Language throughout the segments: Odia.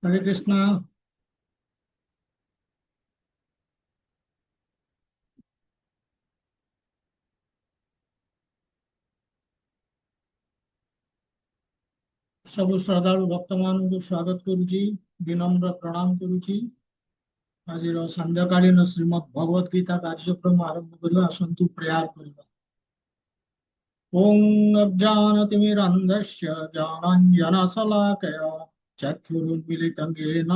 हरे कृष्णा। सब श्रद्धालु भक्त मान को स्वागत करुची, विनम्र प्रणाम करुची। आज संध्याकालीन श्रीमद् भगवद गीता कार्यक्रम आरंभ करवा आसतु प्रेयर करवा। ओम अज्ञानतिमिरन्धस्य ज्ञानाञ्जनशलाकया चक्षुरुन्मीलितं येन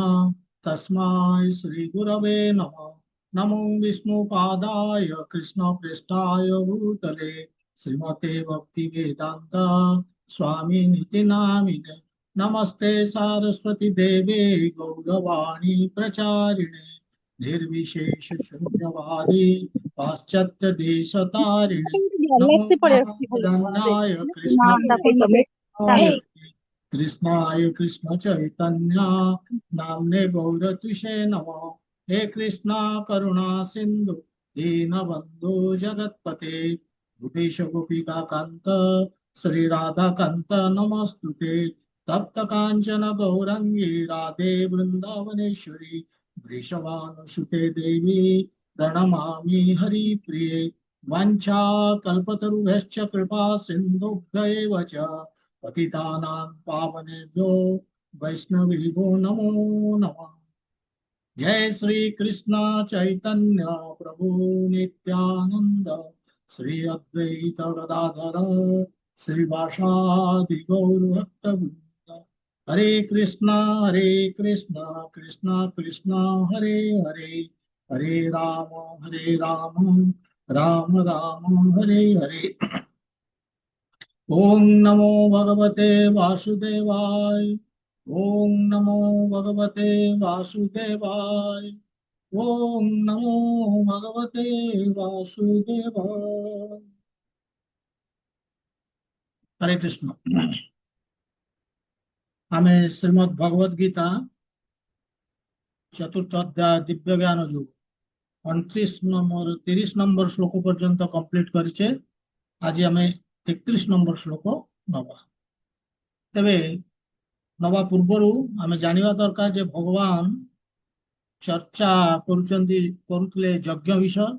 तस्मै श्रीगुरवे नमः। नमो विष्णुपादाय कृष्णप्रेष्ठाय भूतले श्रीमते भक्तिवेदान्त स्वामिनिति नामिने। नमस्ते सारस्वती देवे गौरवाणी प्रचारिणे निर्विशेष शून्यवादी पाश्चात्य देशतारिणे। नमो गैलेक्सी पड़े अच्छी बोल महावदन्याय ना कोई तो कृष्णाय कृष्णाय कृष्ण चैतन्य नामने गौरतिषे नमः। हे कृष्णा करुणा सिंधु दीनबंधु जगत्पते भूतेश गोपिका कांत श्री राधा कांत नमस्तुते। तप्त कांचन गौरंगी राधे वृंदावनेश्वरी वृषभानुसुते देवी प्रणमामि हरिप्रिये। वाञ्छाकल्पतरुभ्यश्च कृपा सिन्धुभ्य एव च पतितानां पावनेभ्यो वैष्णवेभ्यो नमो नमः। जय श्री कृष्ण चैतन्य प्रभु नित्यानंद श्री अद्वैत गदाधर श्रीवासादि गौर भक्तवृंद। हरे कृष्णा कृष्णा कृष्णा हरे हरे हरे राम राम राम हरे हरे। ओम नमो भगवते वासुदेवाय। ओम नमो भगवते वासुदेवाय। ओम नमो भगवते वासुदेवाय। हरे कृष्ण। हमें श्रीमद् भगवद गीता चतुर्थ अध्याय दिव्य ज्ञान योग 29 नंबर 30 नंबर श्लोक पर्यंत कंप्लीट करिचे। आज हमें 31 नंबर श्लोक नवा। तेबे नवा पूर्वरु आमे जानिबा दरकार जे भगवान चर्चा करुले यज्ञ विषय।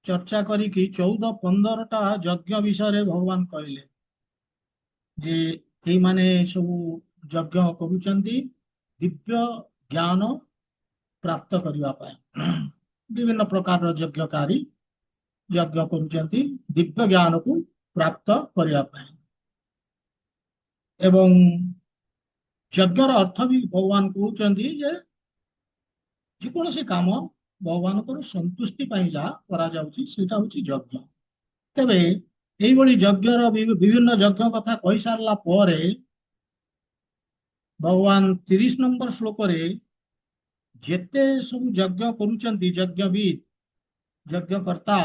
चर्चा करिकी 14-15टा यज्ञ विषय रे भगवान कहले जे एई माने सब यज्ञ करुचंती दिव्य ज्ञान प्राप्त करबा पाए। विभिन्न प्रकार यज्ञकारी यज्ञ करुचंती दिव्य ज्ञान को प्राप्त करबा पाए। एवं यज्ञर अर्थ भी भगवान कहउचंती जे ଯେକୌଣସି କାମ ଭଗବାନଙ୍କର ସନ୍ତୁଷ୍ଟି ପାଇଁ ଯାହା କରାଯାଉଛି ସେଇଟା ହଉଛି ଯଜ୍ଞ। ତେବେ ଏଇଭଳି ଯଜ୍ଞର ବିଭିନ୍ନ ଯଜ୍ଞ କଥା କହିସାରିଲା ପରେ ଭଗବାନ 30 ନମ୍ବର ଶ୍ଲୋକରେ ଯେତେ ସବୁ ଯଜ୍ଞ କରୁଛନ୍ତି ଯଜ୍ଞବିଦ ଯଜ୍ଞକର୍ତ୍ତା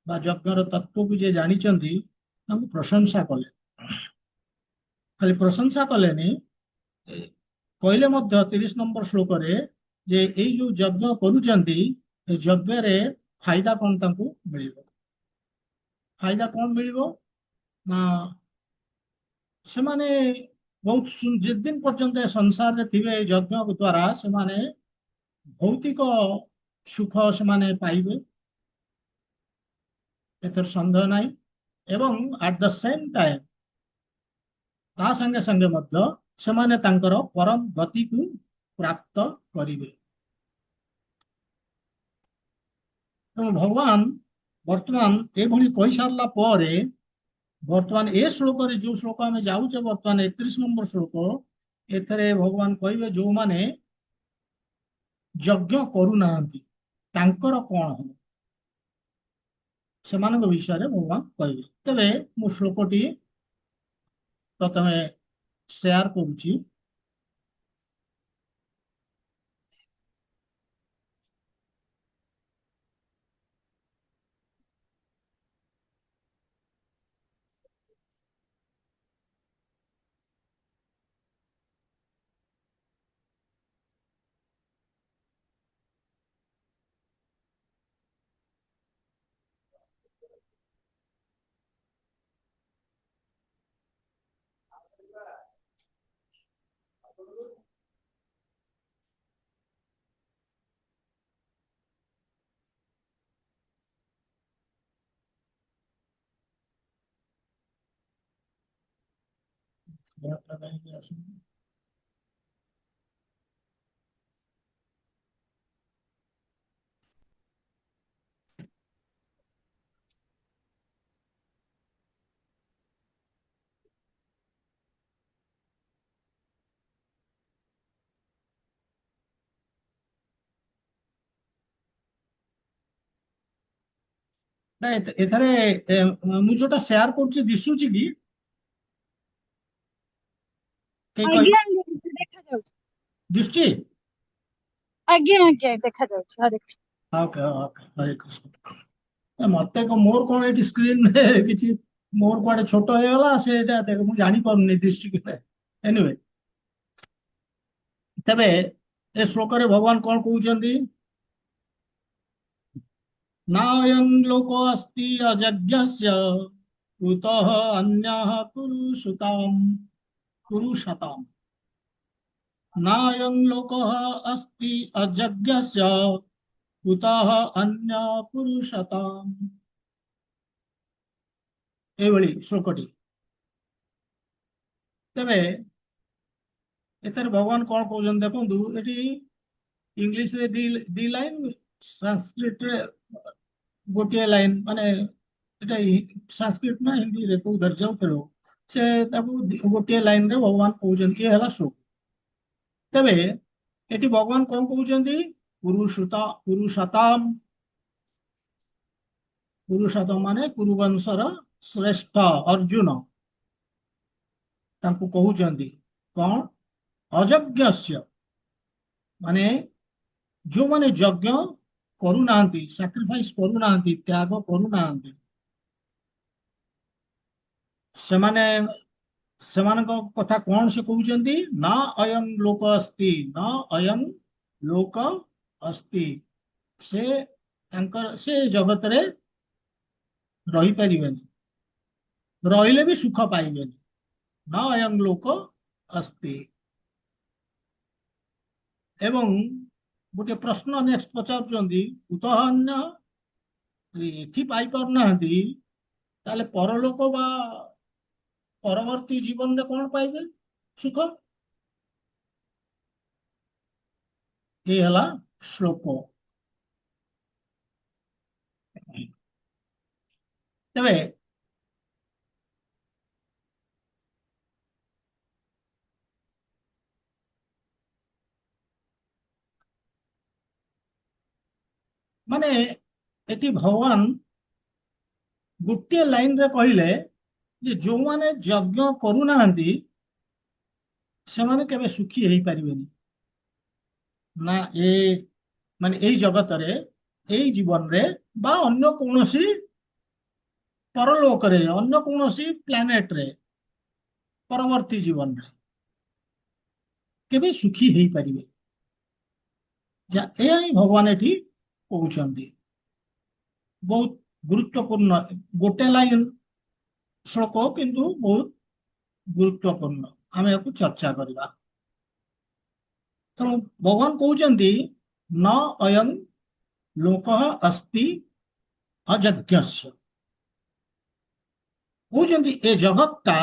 ବା ଯଜ୍ଞର ତତ୍ଵକୁ ଯିଏ ଜାଣିଛନ୍ତି ତାଙ୍କୁ ପ୍ରଶଂସା କଲେ। ଖାଲି ପ୍ରଶଂସା କଲେନି, କହିଲେ ମଧ୍ୟ 30 ନମ୍ବର ଶ୍ଲୋକରେ ଯେ ଏଇ ଯୋଉ ଯଜ୍ଞ କରୁଛନ୍ତି ଏ ଯଜ୍ଞରେ ଫାଇଦା କଣ ତାଙ୍କୁ ମିଳିବ। ଫାଇଦା କଣ ମିଳିବ ନା ସେମାନେ ବହୁତ ଯେତେ ଦିନ ପର୍ଯ୍ୟନ୍ତ ଏ ସଂସାରରେ ଥିବେ ଏ ଯଜ୍ଞ ଦ୍ଵାରା ସେମାନେ ଭୌତିକ ସୁଖ ସେମାନେ ପାଇବେ, ଏଥିରେ ସନ୍ଦେହ ନାହିଁ। ଏବଂ ଆଟ୍ ଦ ସେମ୍ ଟାଇମ୍ ତା ସାଙ୍ଗେ ସାଙ୍ଗେ ମଧ୍ୟ ସେମାନେ ତାଙ୍କର ପରମ ଗତିକୁ ପ୍ରାପ୍ତ କରିବେ। ତେଣୁ ଭଗବାନ ବର୍ତ୍ତମାନ ଏଭଳି କହିସାରିଲା ପରେ ବର୍ତ୍ତମାନ ଏ ଶ୍ଲୋକରେ ଯୋଉ ଶ୍ଲୋକ ଆମେ ଯାଉଛେ ବର୍ତ୍ତମାନ 31 ନମ୍ବର ଶ୍ଲୋକ, ଏଥିରେ ଭଗବାନ କହିବେ ଯୋଉମାନେ ଯଜ୍ଞ କରୁନାହାନ୍ତି ତାଙ୍କର କଣ ହବ ସେମାନଙ୍କ ବିଷୟରେ ଭଗବାନ କହିବେ। ତେବେ ମୁଁ ଶ୍ଲୋକଟି ପ୍ରଥମେ ସେୟାର କରୁଛି। ଦେହଟା କାହିଁକି ଆସୁନି? ନା ଏଥିରେ ମୁଁ ଯୋଉଟା ସେୟାର କରୁଛି ଦିଶୁଛି କି କେହି କହି ଆଜ୍ଞା ଆଜ୍ଞା ଦେଖାଯାଉଛି। ଦିଶୁଛି? ଆଜ୍ଞା ଆଜ୍ଞା ଦେଖାଯାଉଛି। ହରେ କୃଷ୍ଣ। Okay okay, Hare Krishna. ମତେ ମୋର କଣ ଏଠି ସ୍କ୍ରିନରେ କିଛି ମୋର କୁଆଡେ ଛୋଟ ହେଇଗଲା ସେଇଟା ଦେଖ, ମୁଁ ଜାଣିପାରୁନି ଦିଶୁଛି କି ନାହିଁ। ଏନିୱେ, ତେବେ ଏ ଶ୍ଲୋକରେ ଭଗବାନ କଣ କହୁଛନ୍ତି? ନାୟଂ ଲୋକ ଅସ୍ତି ଅଯଜ୍ଞସ୍ୟ କୁତଃ ଅନ୍ୟଃ ପୁରୁଷତାମ୍। नायं लोकः अस्ति अजज्ञस्य कुतः अन्य पुरुषताम्। ଏଇଭଳି ଶ୍ଲୋକଟି। ତେବେ ଏଥିରେ ଭଗବାନ କଣ କହୁଛନ୍ତି ଦେଖନ୍ତୁ, ଏଠି ଇଂଲିଶରେ ଦି ଲାଇନ, ସାଂସ୍କ୍ରିଟରେ ଗୋଟିଏ ଲାଇନ, ମାନେ ଏଟା ସାଂସ୍କ୍ରିଟ ନା ହିନ୍ଦୀରେ କୋଉ ଦର୍ଜାଉ ସେ ତାକୁ ଗୋଟିଏ ଲାଇନରେ ଭଗବାନ କହୁଛନ୍ତି। ଇଏ ହେଲା ଶ୍ଲୋକ। ତେବେ ଏଠି ଭଗବାନ କଣ କହୁଛନ୍ତି? ପୁରୁଷତାମ୍। ପୁରୁଷୋତ୍ତମ ମାନେ କୁରୁବଂଶର ଶ୍ରେଷ୍ଠ ଅର୍ଜୁନ, ତାଙ୍କୁ କହୁଛନ୍ତି କଣ? ଅଯଜ୍ଞସ୍ୟ, ମାନେ ଯୋଉମାନେ ଯଜ୍ଞ କରୁନାହାନ୍ତି, ସାକ୍ରିଫାଇସ କରୁନାହାନ୍ତି, ତ୍ୟାଗ କରୁନାହାନ୍ତି, ସେମାନେ, ସେମାନଙ୍କ କଥା କଣ ସେ କହୁଛନ୍ତି? ନା ଅୟଂ ଲୋକ ଅସ୍ତି, ନା ଅୟଂ ଲୋକ ଅସ୍ତି। ସେ ତାଙ୍କର ସେ ଜଗତରେ ରହିପାରିବେନି, ରହିଲେ ବି ସୁଖ ପାଇବେନି। ନା ଅୟଂ ଲୋକ ଅସ୍ତି। ଏବଂ ଗୋଟେ ପ୍ରଶ୍ନ ନେକ୍ସଟ ପଚାରୁଛନ୍ତି, କୁତଃ ଅନ୍ୟ, ଏଠି ପାଇପାରୁନାହାନ୍ତି, ତାହେଲେ ପରଲୋକ ବା ପରବର୍ତ୍ତୀ ଜୀବନରେ କଣ ପାଇବେ ସୁଖ? ଏ ହେଲା ଶ୍ଲୋକ। ତେବେ ମାନେ ଏଠି ଭଗବାନ ଗୋଟିଏ ଲାଇନରେ କହିଲେ ଯେ ଯୋଉମାନେ ଯଜ୍ଞ କରୁନାହାନ୍ତି ସେମାନେ କେବେ ସୁଖୀ ହେଇପାରିବେନି। ନା ଏ ମାନେ ଏଇ ଜଗତରେ, ଏଇ ଜୀବନରେ ବା ଅନ୍ୟ କୌଣସି ପରଲୋକରେ, ଅନ୍ୟ କୌଣସି ପ୍ଲାନେଟରେ, ପରବର୍ତ୍ତୀ ଜୀବନରେ କେବେ ସୁଖୀ ହେଇପାରିବେ। ଏହା ହିଁ ଭଗବାନ ଏଠି କହୁଛନ୍ତି। ବହୁତ ଗୁରୁତ୍ୱପୂର୍ଣ୍ଣ ଗୋଟେ ଲାଇନ ଶ୍ଲୋକ, କିନ୍ତୁ ବହୁତ ଗୁରୁତ୍ୱପୂର୍ଣ୍ଣ। ଆମେ ଏହାକୁ ଚର୍ଚ୍ଚା କରିବା। ତେଣୁ ଭଗବାନ କହୁଛନ୍ତି ନ ଅୟଂ ଲୋକ ଅସ୍ତି ଅଯଜ୍ଞସ୍ୟ। କହୁଛନ୍ତି ଏ ଜଗତଟା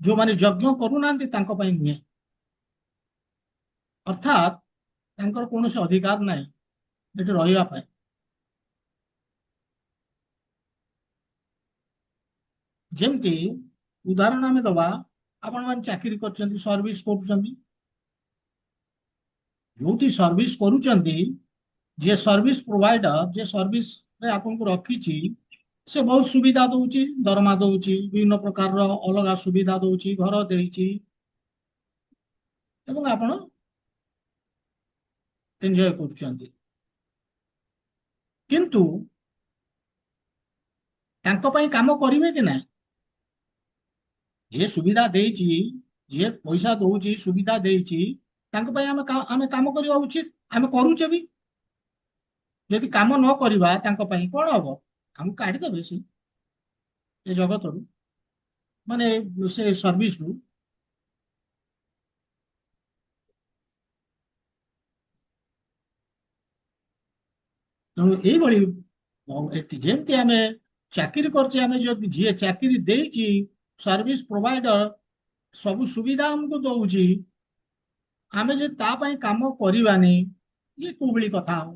ଯୋଉମାନେ ଯଜ୍ଞ କରୁନାହାନ୍ତି ତାଙ୍କ ପାଇଁ ନୁହେଁ। ଅର୍ଥାତ୍ ତାଙ୍କର କୌଣସି ଅଧିକାର ନାହିଁ ଏଠି ରହିବା ପାଇଁ। ଯେମିତି ଉଦାହରଣ ଆମେ ଦବା, ଆପଣମାନେ ଚାକିରି କରୁଛନ୍ତି, ସର୍ଭିସ କରୁଛନ୍ତି, ଯୋଉଠି ସର୍ଭିସ କରୁଛନ୍ତି, ଯିଏ ସର୍ଭିସ ପ୍ରୋଭାଇଡର, ଯିଏ ସର୍ଭିସରେ ଆପଣଙ୍କୁ ରଖିଛି, ସେ ବହୁତ ସୁବିଧା ଦଉଛି, ଦରମା ଦଉଛି, ବିଭିନ୍ନ ପ୍ରକାରର ଅଲଗା ସୁବିଧା ଦଉଛି, ଘର ଦେଇଛି, ଏବଂ ଆପଣ ଏନ୍ଜୟ କରୁଛନ୍ତି। କିନ୍ତୁ ତାଙ୍କ ପାଇଁ କାମ କରିବେ କି ନାହିଁ? ଯିଏ ସୁବିଧା ଦେଇଛି, ଯିଏ ପଇସା ଦଉଛି, ସୁବିଧା ଦେଇଛି, ତାଙ୍କ ପାଇଁ ଆମେ କାମ କରିବା ଉଚିତ। ଆମେ କରୁଛେ ବି। ଯଦି କାମ ନ କରିବା ତାଙ୍କ ପାଇଁ କଣ ହବ? ଆମକୁ କାଢିଦେବେ ସେ ଏ ଜଗତରୁ, ମାନେ ସେ ସର୍ଭିସରୁ। ତେଣୁ ଏଇଭଳି ଯେମିତି ଆମେ ଚାକିରି କରୁଛେ, ଆମେ ଯଦି ଯିଏ ଚାକିରି ଦେଇଛି, ସର୍ଭିସ ପ୍ରୋଭାଇଡର, ସବୁ ସୁବିଧା ଆମକୁ ଦଉଛି, ଆମେ ଯଦି ତା ପାଇଁ କାମ କରିବାନି, ଇଏ କୋଉଭଳି କଥା ହବ?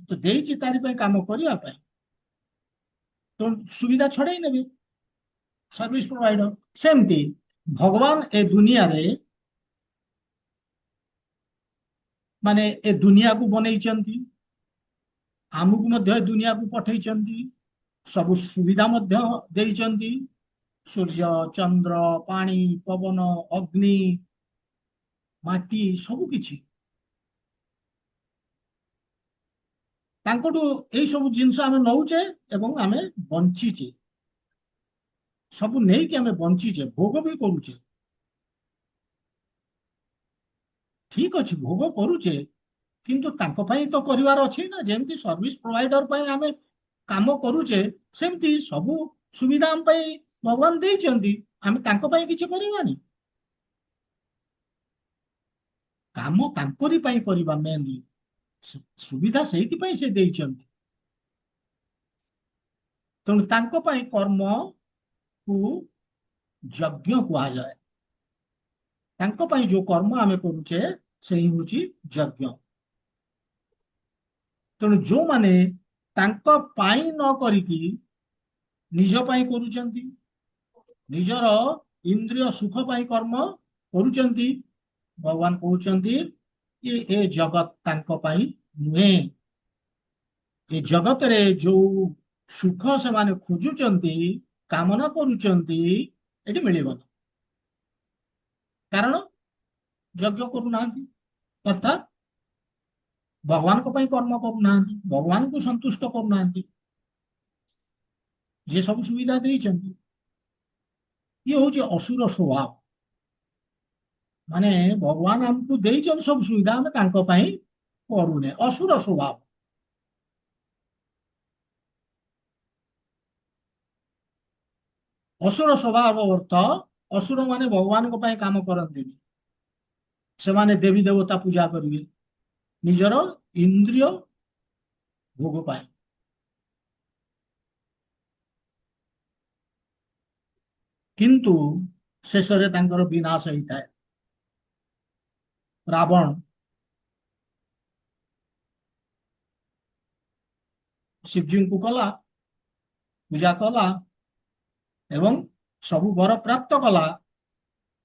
ତ ଦେଇଛି ତାରି ପାଇଁ କାମ କରିବା ପାଇଁ, ତ ସୁବିଧା ଛଡେଇ ନେବେ ସର୍ଭିସ ପ୍ରୋଭାଇଡର। ସେମିତି ଭଗବାନ ଏ ଦୁନିଆରେ, ମାନେ ଏ ଦୁନିଆକୁ ବନେଇଛନ୍ତି, ଆମକୁ ମଧ୍ୟ ଏ ଦୁନିଆକୁ ପଠେଇଛନ୍ତି, ସବୁ ସୁବିଧା ମଧ୍ୟ ଦେଇଛନ୍ତି, ସୂର୍ଯ୍ୟ, ଚନ୍ଦ୍ର, ପାଣି, ପବନ, ଅଗ୍ନି, ମାଟି, ସବୁ କିଛି ତାଙ୍କଠୁ। ଏଇ ସବୁ ଜିନିଷ ଆମେ ନଉଛେ ଏବଂ ଆମେ ବଞ୍ଚିଛେ, ସବୁ ନେଇକି ଆମେ ବଞ୍ଚିଛେ, ଭୋଗ ବି କରୁଛେ। ଠିକ ଅଛି, ଭୋଗ କରୁଛେ, କିନ୍ତୁ ତାଙ୍କ ପାଇଁ ତ କରିବାର ଅଛି ନା। ଯେମିତି ସର୍ଭିସ ପ୍ରୋଭାଇଡର ପାଇଁ ଆମେ କାମ କରୁଛେ, ସେମିତି ସବୁ ସୁବିଧା ଆମ ପାଇଁ ଭଗବାନ ଦେଇଛନ୍ତି, ଆମେ ତାଙ୍କ ପାଇଁ କିଛି କରିବାନି? କାମ ତାଙ୍କରି ପାଇଁ କରିବା ମେନଲି, ସୁବିଧା ସେଇଥିପାଇଁ ସେ ଦେଇଛନ୍ତି। ତେଣୁ ତାଙ୍କ ପାଇଁ କର୍ମକୁ ଯଜ୍ଞ କୁହାଯାଏ। ତାଙ୍କ ପାଇଁ ଯୋଉ କର୍ମ ଆମେ କରୁଛେ, ସେଇ ହଉଛି ଯଜ୍ଞ। ତେଣୁ ଯୋଉମାନେ ତାଙ୍କ ପାଇଁ ନ କରିକି ନିଜ ପାଇଁ କରୁଛନ୍ତି, ନିଜର ଇନ୍ଦ୍ରିୟ ସୁଖ ପାଇଁ କର୍ମ କରୁଛନ୍ତି, ଭଗବାନ କହୁଛନ୍ତି ଯେ ଏ ଜଗତ ତାଙ୍କ ପାଇଁ ନୁହେଁ। ଏ ଜଗତରେ ଯୋଉ ସୁଖ ସେମାନେ ଖୋଜୁଛନ୍ତି, କାମନା କରୁଛନ୍ତି, ଏଠି ମିଳିବନି। କାରଣ ଯଜ୍ଞ କରୁନାହାନ୍ତି, ଅର୍ଥାତ୍ ଭଗବାନଙ୍କ ପାଇଁ କର୍ମ କରୁନାହାନ୍ତି, ଭଗବାନଙ୍କୁ ସନ୍ତୁଷ୍ଟ କରୁନାହାନ୍ତି, ଯିଏ ସବୁ ସୁବିଧା ଦେଇଛନ୍ତି। ଇଏ ହଉଛି ଅସୁର ସ୍ୱଭାବ। ମାନେ ଭଗବାନ ଆମକୁ ଦେଇଛନ୍ତି ସବୁ ସୁବିଧା, ଆମେ ତାଙ୍କ ପାଇଁ କରୁନେ, ଅସୁର ସ୍ୱଭାବ। ଅସୁର ସ୍ୱଭାବ ଅର୍ଥ, ଅସୁର ମାନେ ଭଗବାନଙ୍କ ପାଇଁ କାମ କରନ୍ତିନି, ସେମାନେ ଦେବୀ ଦେବତା ପୂଜା କରିବେ ନିଜର ଇନ୍ଦ୍ରିୟ ଭୋଗ ପାଇଁ। କିନ୍ତୁ ଶେଷରେ ତାଙ୍କର ବିନାଶ ହେଇଥାଏ। ରାବଣ ଶିବଜୀଙ୍କୁ କଲା, ପୂଜା କଲା ଏବଂ ସବୁ ବର ପ୍ରାପ୍ତ କଲା,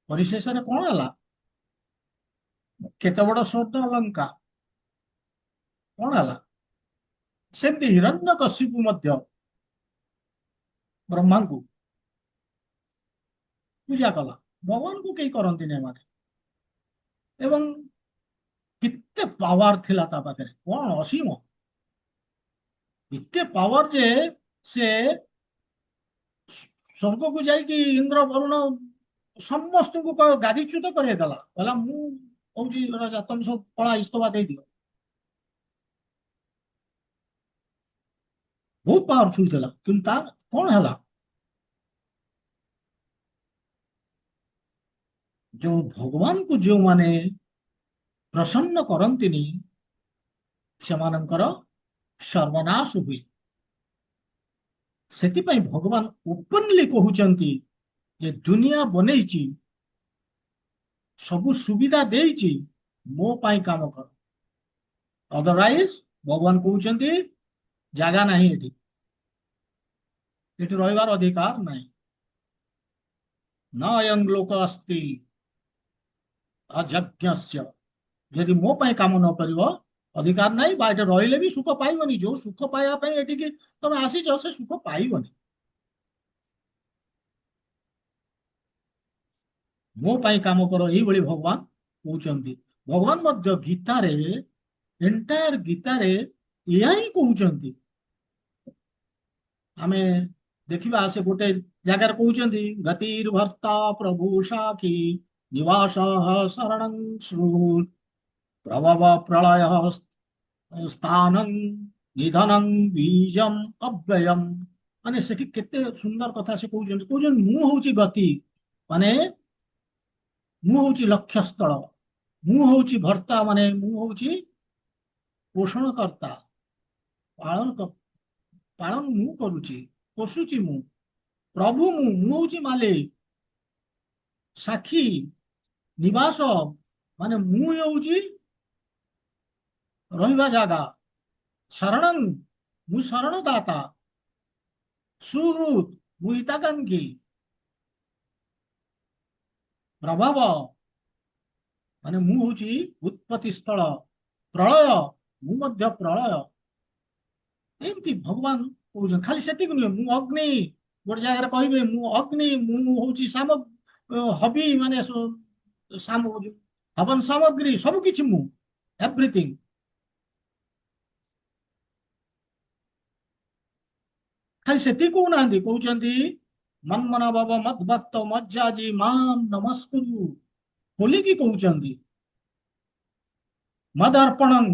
ପରିଶେଷରେ କଣ ହେଲା? କେତେ ବଡ ସ୍ୱର୍ଣ୍ଣ ଲଙ୍କା, କଣ ହେଲା? ସେମିତି ହିରଣ୍ୟକଶିପୁ ମଧ୍ୟ ବ୍ରହ୍ମାଙ୍କୁ ପୂଜା କଲା, ଭଗବାନଙ୍କୁ କେହି କରନ୍ତିନି ଏମାନେ। ଏବଂ କେତେ ପାୱାର ଥିଲା ତା ପାଖରେ, କଣ ଅସୀମ, ଏତେ ପାୱାର ଯେ ସେ ସ୍ୱର୍ଗକୁ ଯାଇକି ଇନ୍ଦ୍ର, ବରୁଣ ସମସ୍ତଙ୍କୁ ଗାଦିଚ୍ୟୁତ କରେଇଦେଲା, କହିଲା ମୁଁ ହଉଛି ରାଜା, ତମେ ସବୁ ପଳା, ଇସ୍ତଫା ଦେଇଦିଅ। ବହୁତ ପାୱାରଫୁଲ ଥିଲା, କିନ୍ତୁ ତା କଣ ହେଲା? ଯୋଉ ଭଗବାନଙ୍କୁ ଯୋଉମାନେ ପ୍ରସନ୍ନ କରନ୍ତିନି, ସେମାନଙ୍କର ସର୍ବନାଶ ହୁଏ। ସେଥିପାଇଁ ଭଗବାନ ଓପନଲି କହୁଛନ୍ତି ଯେ ଦୁନିଆ ବନେଇଛି, ସବୁ ସୁବିଧା ଦେଇଛି, ମୋ ପାଇଁ କାମ କର। ଅଦରୱାଇଜ ଭଗବାନ କହୁଛନ୍ତି ଜାଗା ନାହିଁ ଏଠି, ଏଠି ରହିବାର ଅଧିକାର ନାହିଁ। न ଅୟଂ ଲୋକ ଅସ୍ତି ଅଯଜ୍ଞସ୍ୟ। ଯଦି ମୋ ପାଇଁ କାମ ନ କରିବ, ଅଧିକାର ନାହିଁ, ବା ଏଠି ରହିଲେ ବି ସୁଖ ପାଇବନି। ଯୋଉ ସୁଖ ପାଇବା ପାଇଁ ଏଠିକି ତମେ ଆସିଛ, ସେ ସୁଖ ପାଇବନି। ମୋ ପାଇଁ କାମ କର, ଏଇଭଳି ଭଗବାନ କହୁଛନ୍ତି। ଭଗବାନ ମଧ୍ୟ ଗୀତାରେ, ଏଣ୍ଟାୟାର ଗୀତାରେ ଏହା ହିଁ କହୁଛନ୍ତି। ଆମେ ଦେଖିବା, ସେ ଗୋଟେ ଜାଗାରେ କହୁଛନ୍ତି ଗତିର୍ଭର୍ତ୍ତା ପ୍ରଭୁ ସାକ୍ଷୀ ନିବାସ ଶରଣ ଶୃଣୁ ପ୍ରଭବ ପ୍ରଳୟ ସ୍ଥାନଂ ନିଧନଂ ବୀଜಂ ଅବ୍ୟୟମ୍। ମାନେ ସେଠି କେତେ ସୁନ୍ଦର କଥା ସେ କହୁଛନ୍ତି। କହୁଛନ୍ତି ମୁଁ ହଉଛି ଗତି, ମାନେ ମୁଁ ହଉଛି ଲକ୍ଷ୍ୟସ୍ଥଳ, ମୁଁ ହଉଛି ଭର୍ତ୍ତା, ମାନେ ମୁଁ ହଉଛି ପୋଷଣ କର୍ତ୍ତା, ପାଳନ ପାଳନ ମୁଁ କରୁଛି, ପୋଷୁଛି ମୁଁ, ପ୍ରଭୁ ମୁଁ ହଉଛି ମାଲିକ। ସାକ୍ଷୀ ନିବାସ ମାନେ ମୁଁ ହେଉଛି ରହିବା ଜାଗା, ଶରଣଂ ମୁଁ ଶରଣଦାତା, ସୁହୃତ ମୁଁ ହିତାକାଂକ୍ଷୀ, ପ୍ରଭବ ମାନେ ମୁଁ ହଉଛି ଉତ୍ପତ୍ତି ସ୍ଥଳ, ପ୍ରଳୟ ମୁଁ ମଧ୍ୟ ପ୍ରଳୟ। ଏମିତି ଭଗବାନ କହୁଛନ୍ତି। ଖାଲି ସେତିକି ନୁହେଁ, ମୁଁ ଅଗ୍ନି, ଗୋଟେ ଜାଗାରେ କହିବେ ମୁଁ ଅଗ୍ନି, ମୁଁ ହଉଛି ହବି ମାନେ ହବନ ସାମଗ୍ରୀ, ସବୁ କିଛି ମୁଁ, ଏଭ୍ରିଥିଙ୍ଗ। ଖାଲି ସେତିକି କହୁନାହାନ୍ତି, କହୁଛନ୍ତି ମନ୍ମନା ଭବ ମଦ୍ଭକ୍ତ ମଜ୍ଜାଜି ମାମ ନମସ୍କୁରୁ, ଖୋଲିକି କହୁଛନ୍ତି ମଦ ଅର୍ପଣଂ।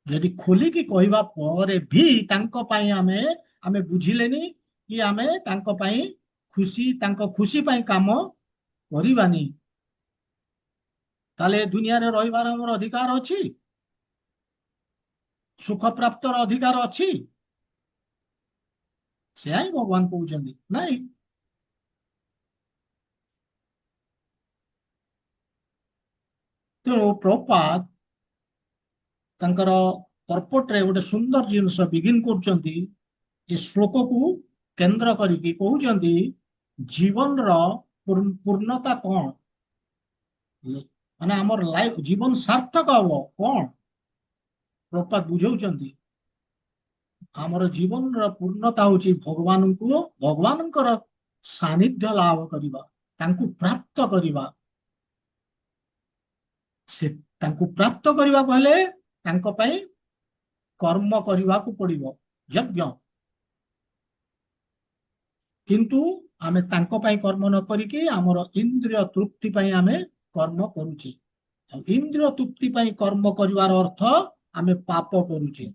ଯଦି ଖୋଲିକି କହିବା ପରେ ବି ତାଙ୍କ ପାଇଁ ଆମେ ବୁଝିଲେନି କି ଆମେ ତାଙ୍କ ପାଇଁ ତାଙ୍କ ଖୁସି ପାଇଁ କାମ କରିବାନି, ତାହେଲେ ଏ ଦୁନିଆରେ ରହିବାର ଆମର ଅଧିକାର ଅଛି? ସୁଖ ପ୍ରାପ୍ତର ଅଧିକାର ଅଛି? ସେୟା ହିଁ ଭଗବାନ କହୁଛନ୍ତି ନାଇଁ। ତେଣୁ ପ୍ରଭୁପାଦ ତାଙ୍କର ପର୍ପଟରେ ଗୋଟେ ସୁନ୍ଦର ଜିନିଷ ବିଗିନ କରୁଛନ୍ତି। ଏ ଶ୍ଲୋକକୁ କେନ୍ଦ୍ର କରିକି କହୁଛନ୍ତି ଜୀବନର ପୂର୍ଣ୍ଣତା କଣ, ମାନେ ଆମର ଲାଇଫ ଜୀବନ ସାର୍ଥକ ହବ କଣ? ପ୍ରଭୁପାଦ ବୁଝଉଛନ୍ତି ଆମର ଜୀବନର ପୂର୍ଣ୍ଣତା ହଉଛି ଭଗବାନଙ୍କର ସାନ୍ନିଧ୍ୟ ଲାଭ କରିବା, ତାଙ୍କୁ ପ୍ରାପ୍ତ କରିବା। ସେ ତାଙ୍କୁ ପ୍ରାପ୍ତ କରିବାକୁ ହେଲେ ତାଙ୍କ ପାଇଁ କର୍ମ କରିବାକୁ ପଡିବ, ଯଜ୍ଞ। କିନ୍ତୁ ଆମେ ତାଙ୍କ ପାଇଁ କର୍ମ ନ କରିକି ଆମର ଇନ୍ଦ୍ରିୟ ତୃପ୍ତି ପାଇଁ ଆମେ କର୍ମ କରୁଛେ। ଆଉ ଇନ୍ଦ୍ରିୟ ତୃପ୍ତି ପାଇଁ କର୍ମ କରିବାର ଅର୍ଥ ଆମେ ପାପ କରୁଛେ।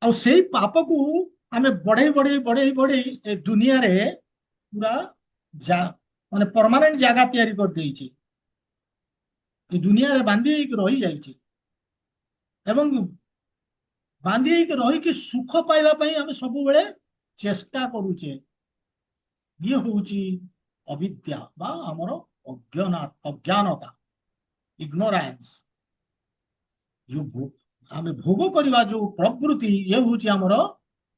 ଆଉ ସେଇ ପାପକୁ ଆମେ ବଢେଇ ବଢେଇ ବଢେଇ ବଢେଇ ଏ ଦୁନିଆରେ ପୁରା ମାନେ ପରମାନେଣ୍ଟ ଜାଗା ତିଆରି କରିଦେଇଛି। ଏ ଦୁନିଆରେ ବାନ୍ଧି ହେଇକି ରହିଯାଇଛି ଏବଂ ବାନ୍ଧି ହେଇକି ରହିକି ସୁଖ ପାଇବା ପାଇଁ ଆମେ ସବୁବେଳେ ଚେଷ୍ଟା କରୁଛେ। ଇଏ ହଉଛି ଅବିଦ୍ୟା ବା ଆମର ଅଜ୍ଞାନତା, ଇଗ୍ନୋରାନ୍ସ। ଯୋଉ ଆମେ ଭୋଗ କରିବା ଯୋଉ ପ୍ରବୃତ୍ତି, ଇଏ ହଉଛି ଆମର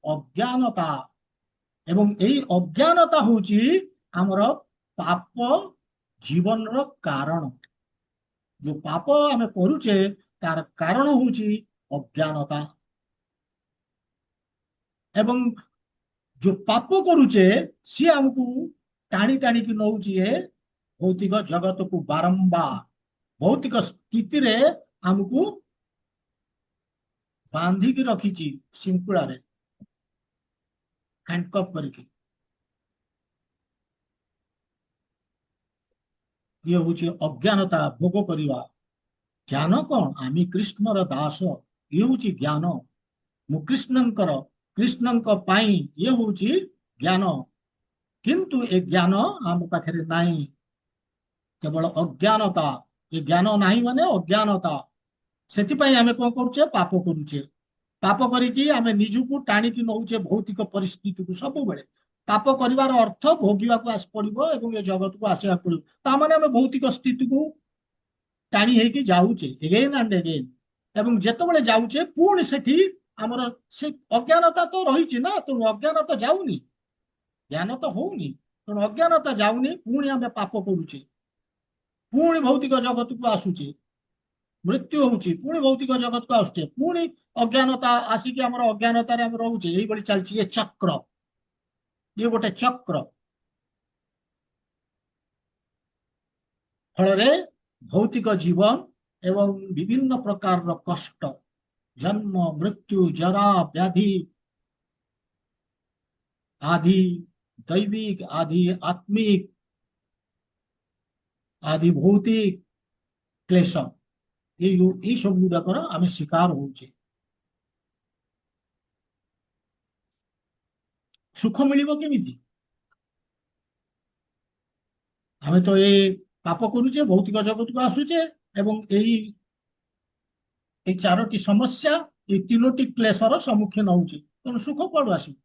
ଅଜ୍ଞାନତା। ଏବଂ ଏଇ ଅଜ୍ଞାନତା ହଉଛି ଆମର ପାପ ଜୀବନର କାରଣ। ଯୋଉ ପାପ ଆମେ କରୁଛେ ତାର କାରଣ ହଉଛି ଅଜ୍ଞାନତା। ଏବଂ ଯୋଉ ପାପ କରୁଛେ ସିଏ ଆମକୁ ଟାଣି ଟାଣିକି ନଉଛି ଏ ଭୌତିକ ଜଗତକୁ, ବାରମ୍ବାର ଭୌତିକ ସ୍ଥିତିରେ ଆମକୁ ବାନ୍ଧିକି ରଖିଛି ଶୃଙ୍ଖଳାରେ, ହ୍ୟାଣ୍ଡକପ୍ କରିକି। ଇଏ ହଉଛି ଅଜ୍ଞାନତା, ଭୋଗ କରିବା। ଜ୍ଞାନ କଣ? ଆମେ କୃଷ୍ଣର ଦାସ, ଇଏ ହଉଛି ଜ୍ଞାନ। ମୁଁ କୃଷ୍ଣଙ୍କ ପାଇଁ ଇଏ ହଉଛି ଜ୍ଞାନ। କିନ୍ତୁ ଏ ଜ୍ଞାନ ଆମ ପାଖରେ ନାହିଁ, କେବଳ ଅଜ୍ଞାନତା। ଏ ଜ୍ଞାନ ନାହିଁ ମାନେ ଅଜ୍ଞାନତା। ସେଥିପାଇଁ ଆମେ କଣ କରୁଛେ? ପାପ କରୁଛେ। ପାପ କରିକି ଆମେ ନିଜକୁ ଟାଣିକି ନଉଛେ ଭୌତିକ ପରିସ୍ଥିତିକୁ। ସବୁବେଳେ ପାପ କରିବାର ଅର୍ଥ ଭୋଗିବାକୁ ପଡିବ ଏବଂ ଏ ଜଗତକୁ ଆସିବାକୁ ପଡିବ। ତାମାନେ ଆମେ ଭୌତିକ ସ୍ଥିତିକୁ ଟାଣି ହେଇକି ଯାଉଛେ ଏଗେନ୍ ଆଣ୍ଡ ଏଗେନ୍। ଏବଂ ଯେତେବେଳେ ଯାଉଛେ ପୁଣି ସେଠି ଆମର ସେ ଅଜ୍ଞାନତା ତ ରହିଛି ନା, ତେଣୁ ଅଜ୍ଞାନତା ଯାଉନି, ଜ୍ଞାନ ତ ହଉନି। ତେଣୁ ଅଜ୍ଞାନତା ଯାଉନି, ପୁଣି ଆମେ ପାପ କରୁଛେ, ପୁଣି ଭୌତିକ ଜଗତକୁ ଆସୁଛେ, ମୃତ୍ୟୁ ହଉଛି, ପୁଣି ଭୌତିକ ଜଗତକୁ ଆସୁଛେ, ପୁଣି ଅଜ୍ଞାନତା ଆସିକି ଆମର ଅଜ୍ଞାନତାରେ ଆମେ ରହୁଛେ। ଏଇଭଳି ଚାଲିଛି ଏ ଚକ୍ର। ଇଏ ଗୋଟେ ଚକ୍ର। ଫଳରେ ଭୌତିକ ଜୀବନ ଏବଂ ବିଭିନ୍ନ ପ୍ରକାରର କଷ୍ଟ, ଜନ୍ମ ମୃତ୍ୟୁ ଜରା ବ୍ୟାଧି आदि दैविक, आदि आत्मिक, आदि भौतिक क्लेश, ये सब गुड़ाकर आम शिकार होचे। सुख मिलिब केमिति? आमे तो ये पाप करूचे, भौतिक जगत को आसुचे, एवं यही এই ଚାରୋଟି ସମସ୍ୟା এই ତିନୋଟି କ୍ଲେଶର ସମ୍ମୁଖୀନ ହଉଛି ତେଣୁ ସୁଖ କୁଆଡୁ ଆସିବ।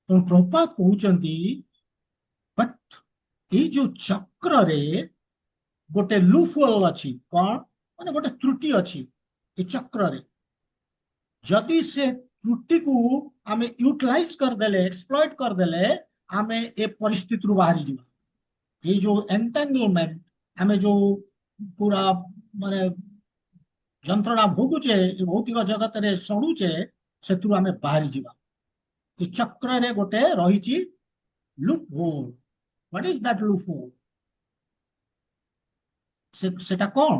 ତେଣୁ ପ୍ରଭୁପାଦ କହୁଛନ୍ତି ବଟ୍ ଏଇ ଯୋଉ ଚକ୍ରରେ ଗୋଟେ ଲୁପ୍ ହୋଲ୍ ଅଛି, କଣ ମାନେ ଗୋଟେ ତ୍ରୁଟି ଅଛି ଏ ଚକ୍ରରେ। ଯଦି ସେ ତ୍ରୁଟିକୁ ଆମେ ୟୁଟିଲାଇଜ କରିଦେଲେ, ଏକ୍ସପ୍ଲଏଟ କରିଦେଲେ, ଆମେ ଏ ପରିସ୍ଥିତିରୁ ବାହାରି ଯିବା। ଏଇ ଯୋଉ ଏଣ୍ଟାଙ୍ଗଲମେଣ୍ଟ, ଆମେ ଯୋଉ ପୁରା ମାନେ ଯନ୍ତ୍ରଣା ଭୋଗୁଛେ ଏ ଭୌତିକ ଜଗତରେ ସଢୁଛେ, ସେଥିରୁ ଆମେ ବାହାରି ଯିବା। ଏ ଚକ୍ରରେ ଗୋଟେ ରହିଛି loophole. What is that loophole? ସେଟା କଣ?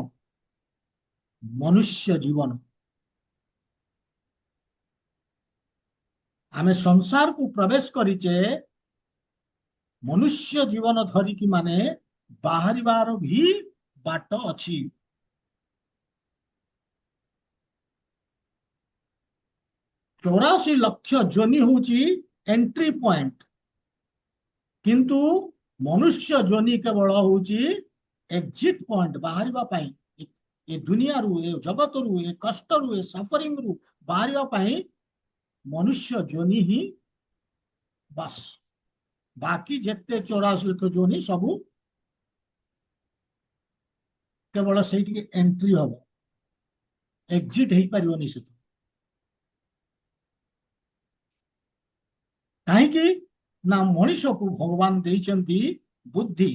ମନୁଷ୍ୟ ଜୀବନ। ଆମେ ସଂସାରକୁ ପ୍ରବେଶ କରିଛେ ମନୁଷ୍ୟ ଜୀବନ ଧରିକି, ମାନେ ବାହାରିବାର ବି ବାଟ ଅଛି। 84 ଲକ୍ଷ ଯୋନି ହଉଛି ଏଣ୍ଟ୍ରି ପଏଣ୍ଟ, କିନ୍ତୁ ମନୁଷ୍ୟ ଯୋନି କେବଳ ହଉଛି ଏକ୍ଜିଟ୍ ପଏଣ୍ଟ, ବାହାରିବା ପାଇଁ। ଏ ଦୁନିଆରୁ, ଏ ଜଗତରୁ, ଏ କଷ୍ଟରୁ, ଏ ସଫରିଂରୁ ବାହାରିବା ପାଇଁ ମନୁଷ୍ୟ ଯୋନି ହିଁ ବାସ୍। ବାକି ଯେତେ 84 ଲକ୍ଷ ଯୋନି ସବୁ କେବଳ ସେଇଠିକି ଏଣ୍ଟ୍ରି ହବ, ଏକ୍ଜିଟ୍ ହେଇପାରିବନି ସେଠୁ। କାହିଁକି ନା ମଣିଷକୁ ଭଗବାନ ଦେଇଛନ୍ତି ବୁଦ୍ଧି।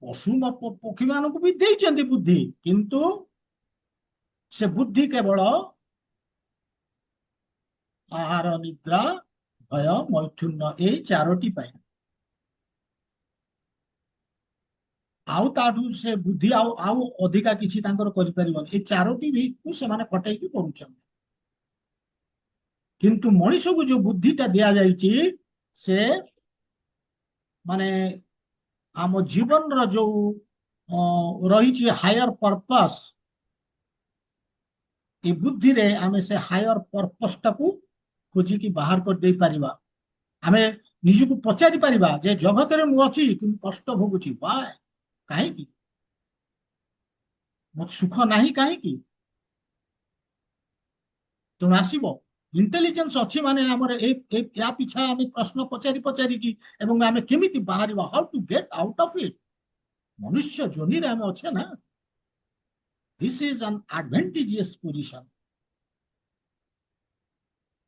ପଶୁ ପକ୍ଷୀ ମାନଙ୍କୁ ବି ଦେଇଛନ୍ତି ବୁଦ୍ଧି, କିନ୍ତୁ ସେ ବୁଦ୍ଧି କେବଳ ଆହାର, ନିଦ୍ରା, ଭୟ, ମୈଥୁନ ଏଇ 4ଟି ପାଇଁ। ଆଉ ତାଠୁ ସେ ବୁଦ୍ଧି ଆଉ ଅଧିକା କିଛି ତାଙ୍କର କରିପାରିବନି। ଏ 4ଟି ବି ସେମାନେ କଟେଇକି କରୁଛନ୍ତି। କିନ୍ତୁ ମଣିଷକୁ ଯୋଉ ବୁଦ୍ଧିଟା ଦିଆଯାଇଛି, ସେ ମାନେ ଆମ ଜୀବନର ଯୋଉ ରହିଛି ହାୟର ପର୍ପସ, ଏ ବୁଦ୍ଧିରେ ଆମେ ସେ ହାୟର ପର୍ପସଟାକୁ ଖୋଜିକି ବାହାର କରିଦେଇ ପାରିବା। ଆମେ ନିଜକୁ ପଚାରି ପାରିବା ଯେ ଜଗତରେ ମୁଁ ଅଛି କିନ୍ତୁ କଷ୍ଟ ଭୋଗୁଛି, ୱାଏ? କାହିଁକି? ମତେ ସୁଖ ନାହିଁ କାହିଁକି? ତେଣୁ ଆସିବ ଇଣ୍ଟେଲିଜେନ୍ସ ଅଛି ମାନେ ଆମର ୟା ପିଛା ଆମେ ପ୍ରଶ୍ନ ପଚାରି ପଚାରିକି, ଏବଂ ଆମେ କେମିତି ବାହାରିବା, how to get out of it. ମନୁଷ୍ୟ ଯୋନିରେ ଆମେ ଅଛେ ନା। ଦିସ୍ ଇଜ ଆନ୍ ଆଡଭାଣ୍ଟେଜିୟସ୍ ପୋଜିସନ।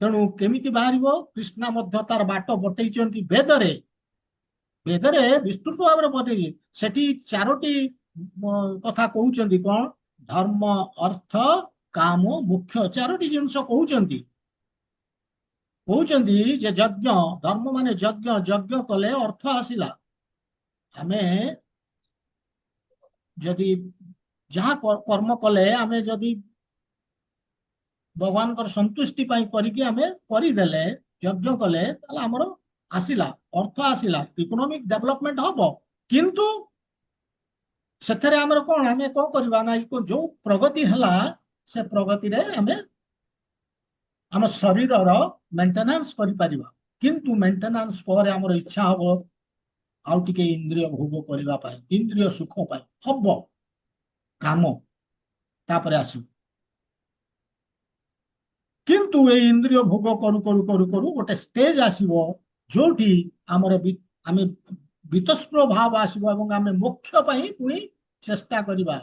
ତେଣୁ କେମିତି ବାହାରିବ? କୃଷ୍ଣ ମଧ୍ୟ ତାର ବାଟ ବଟେଇଛନ୍ତି ବେଦରେ। ବେଦରେ ବିସ୍ତୃତ ଭାବରେ ବଟେଇଛି। ସେଠି 4ଟି କଥା କହୁଛନ୍ତି, କଣ? ଧର୍ମ, ଅର୍ଥ, କାମ, ମୋକ୍ଷ, 4ଟି ଜିନିଷ କହୁଛନ୍ତି। କହୁଛନ୍ତି ଯେ ଯଜ୍ଞ, ଧର୍ମ ମାନେ ଯଜ୍ଞ, ଯଜ୍ଞ କଲେ ଅର୍ଥ ଆସିଲା। ଆମେ ଯଦି ଯାହା କର୍ମ କଲେ, ଆମେ ଯଦି ଭଗବାନଙ୍କର ସନ୍ତୁଷ୍ଟି ପାଇଁ କରିକି ଆମେ କରିଦେଲେ, ଯଜ୍ଞ କଲେ, ତାହେଲେ ଆମର ଆସିଲା, ଅର୍ଥ ଆସିଲା, ଇକୋନୋମିକ ଡେଭଲପମେଣ୍ଟ ହବ। କିନ୍ତୁ ସେଥିରେ ଆମର କଣ, ଆମେ କଣ କରିବା ନା, ଯୋଉ ପ୍ରଗତି ହେଲା ସେ ପ୍ରଗତିରେ ଆମେ ଆମ ଶରୀରର ମେଣ୍ଟେନାନ୍ସ କରିପାରିବା। କିନ୍ତୁ ମେଣ୍ଟେନାନ୍ସ ପରେ ଆମର ଇଚ୍ଛା ହବ ଆଉ ଟିକେ ଇନ୍ଦ୍ରିୟ ଭୋଗ କରିବା ପାଇଁ, ଇନ୍ଦ୍ରିୟ ସୁଖ ପାଇଁ। ହବ କାମ, ତାପରେ ଆସିବ। କିନ୍ତୁ ଏଇ ଇନ୍ଦ୍ରିୟ ଭୋଗ କରୁ କରୁ କରୁ କରୁ ଗୋଟେ ଷ୍ଟେଜ ଆସିବ ଯୋଉଠି ଆମର ଆମେ ବିତସ୍ପୃହ ଭାବ ଆସିବ, ଏବଂ ଆମେ ମୋକ୍ଷ ପାଇଁ ପୁଣି ଚେଷ୍ଟା କରିବା।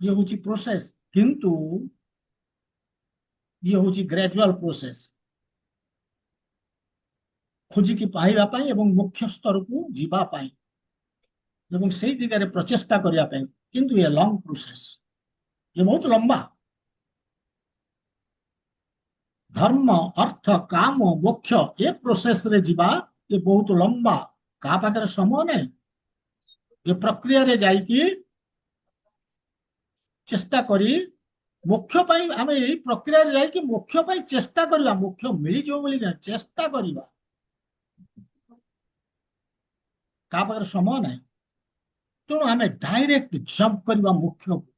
ଇଏ ହଉଛି ପ୍ରୋସେସ, କିନ୍ତୁ ଇଏ ହଉଛି ଗ୍ରାଜୁଆଲ ପ୍ରୋସେସ, ଖୋଜିକି ପାଇବା ପାଇଁ ଏବଂ ମୁଖ୍ୟ ସ୍ତରକୁ ଯିବା ପାଇଁ, ଏବଂ ସେଇ ଦିଗରେ ପ୍ରଚେଷ୍ଟା କରିବା ପାଇଁ। କିନ୍ତୁ ଏ ଲଙ୍ଗ ପ୍ରୋସେସ, ଏ ବହୁତ ଲମ୍ବା। ଧର୍ମ, ଅର୍ଥ, କାମ, ମୋକ୍ଷ ଏ ପ୍ରୋସେସରେ ଯିବା ଏ ବହୁତ ଲମ୍ବା। କାହା ପାଖରେ ସମୟ ନାହିଁ। ଏ ପ୍ରକ୍ରିୟାରେ ଯାଇକି ଚେଷ୍ଟା କରି ମୋକ୍ଷ ପାଇଁ, ଆମେ ଏଇ ପ୍ରକ୍ରିୟାରେ ଯାଇକି ମୋକ୍ଷ ପାଇଁ ଚେଷ୍ଟା କରିବା। ମୋକ୍ଷ ମିଳିଯିବ ବୋଲି ଚେଷ୍ଟା କରିବା। କାହା ପାଖରେ ସମୟ ନାହିଁ। ତେଣୁ ଆମେ ଡାଇରେକ୍ଟ ଜମ୍ପ କରିବା ମୋକ୍ଷକୁ।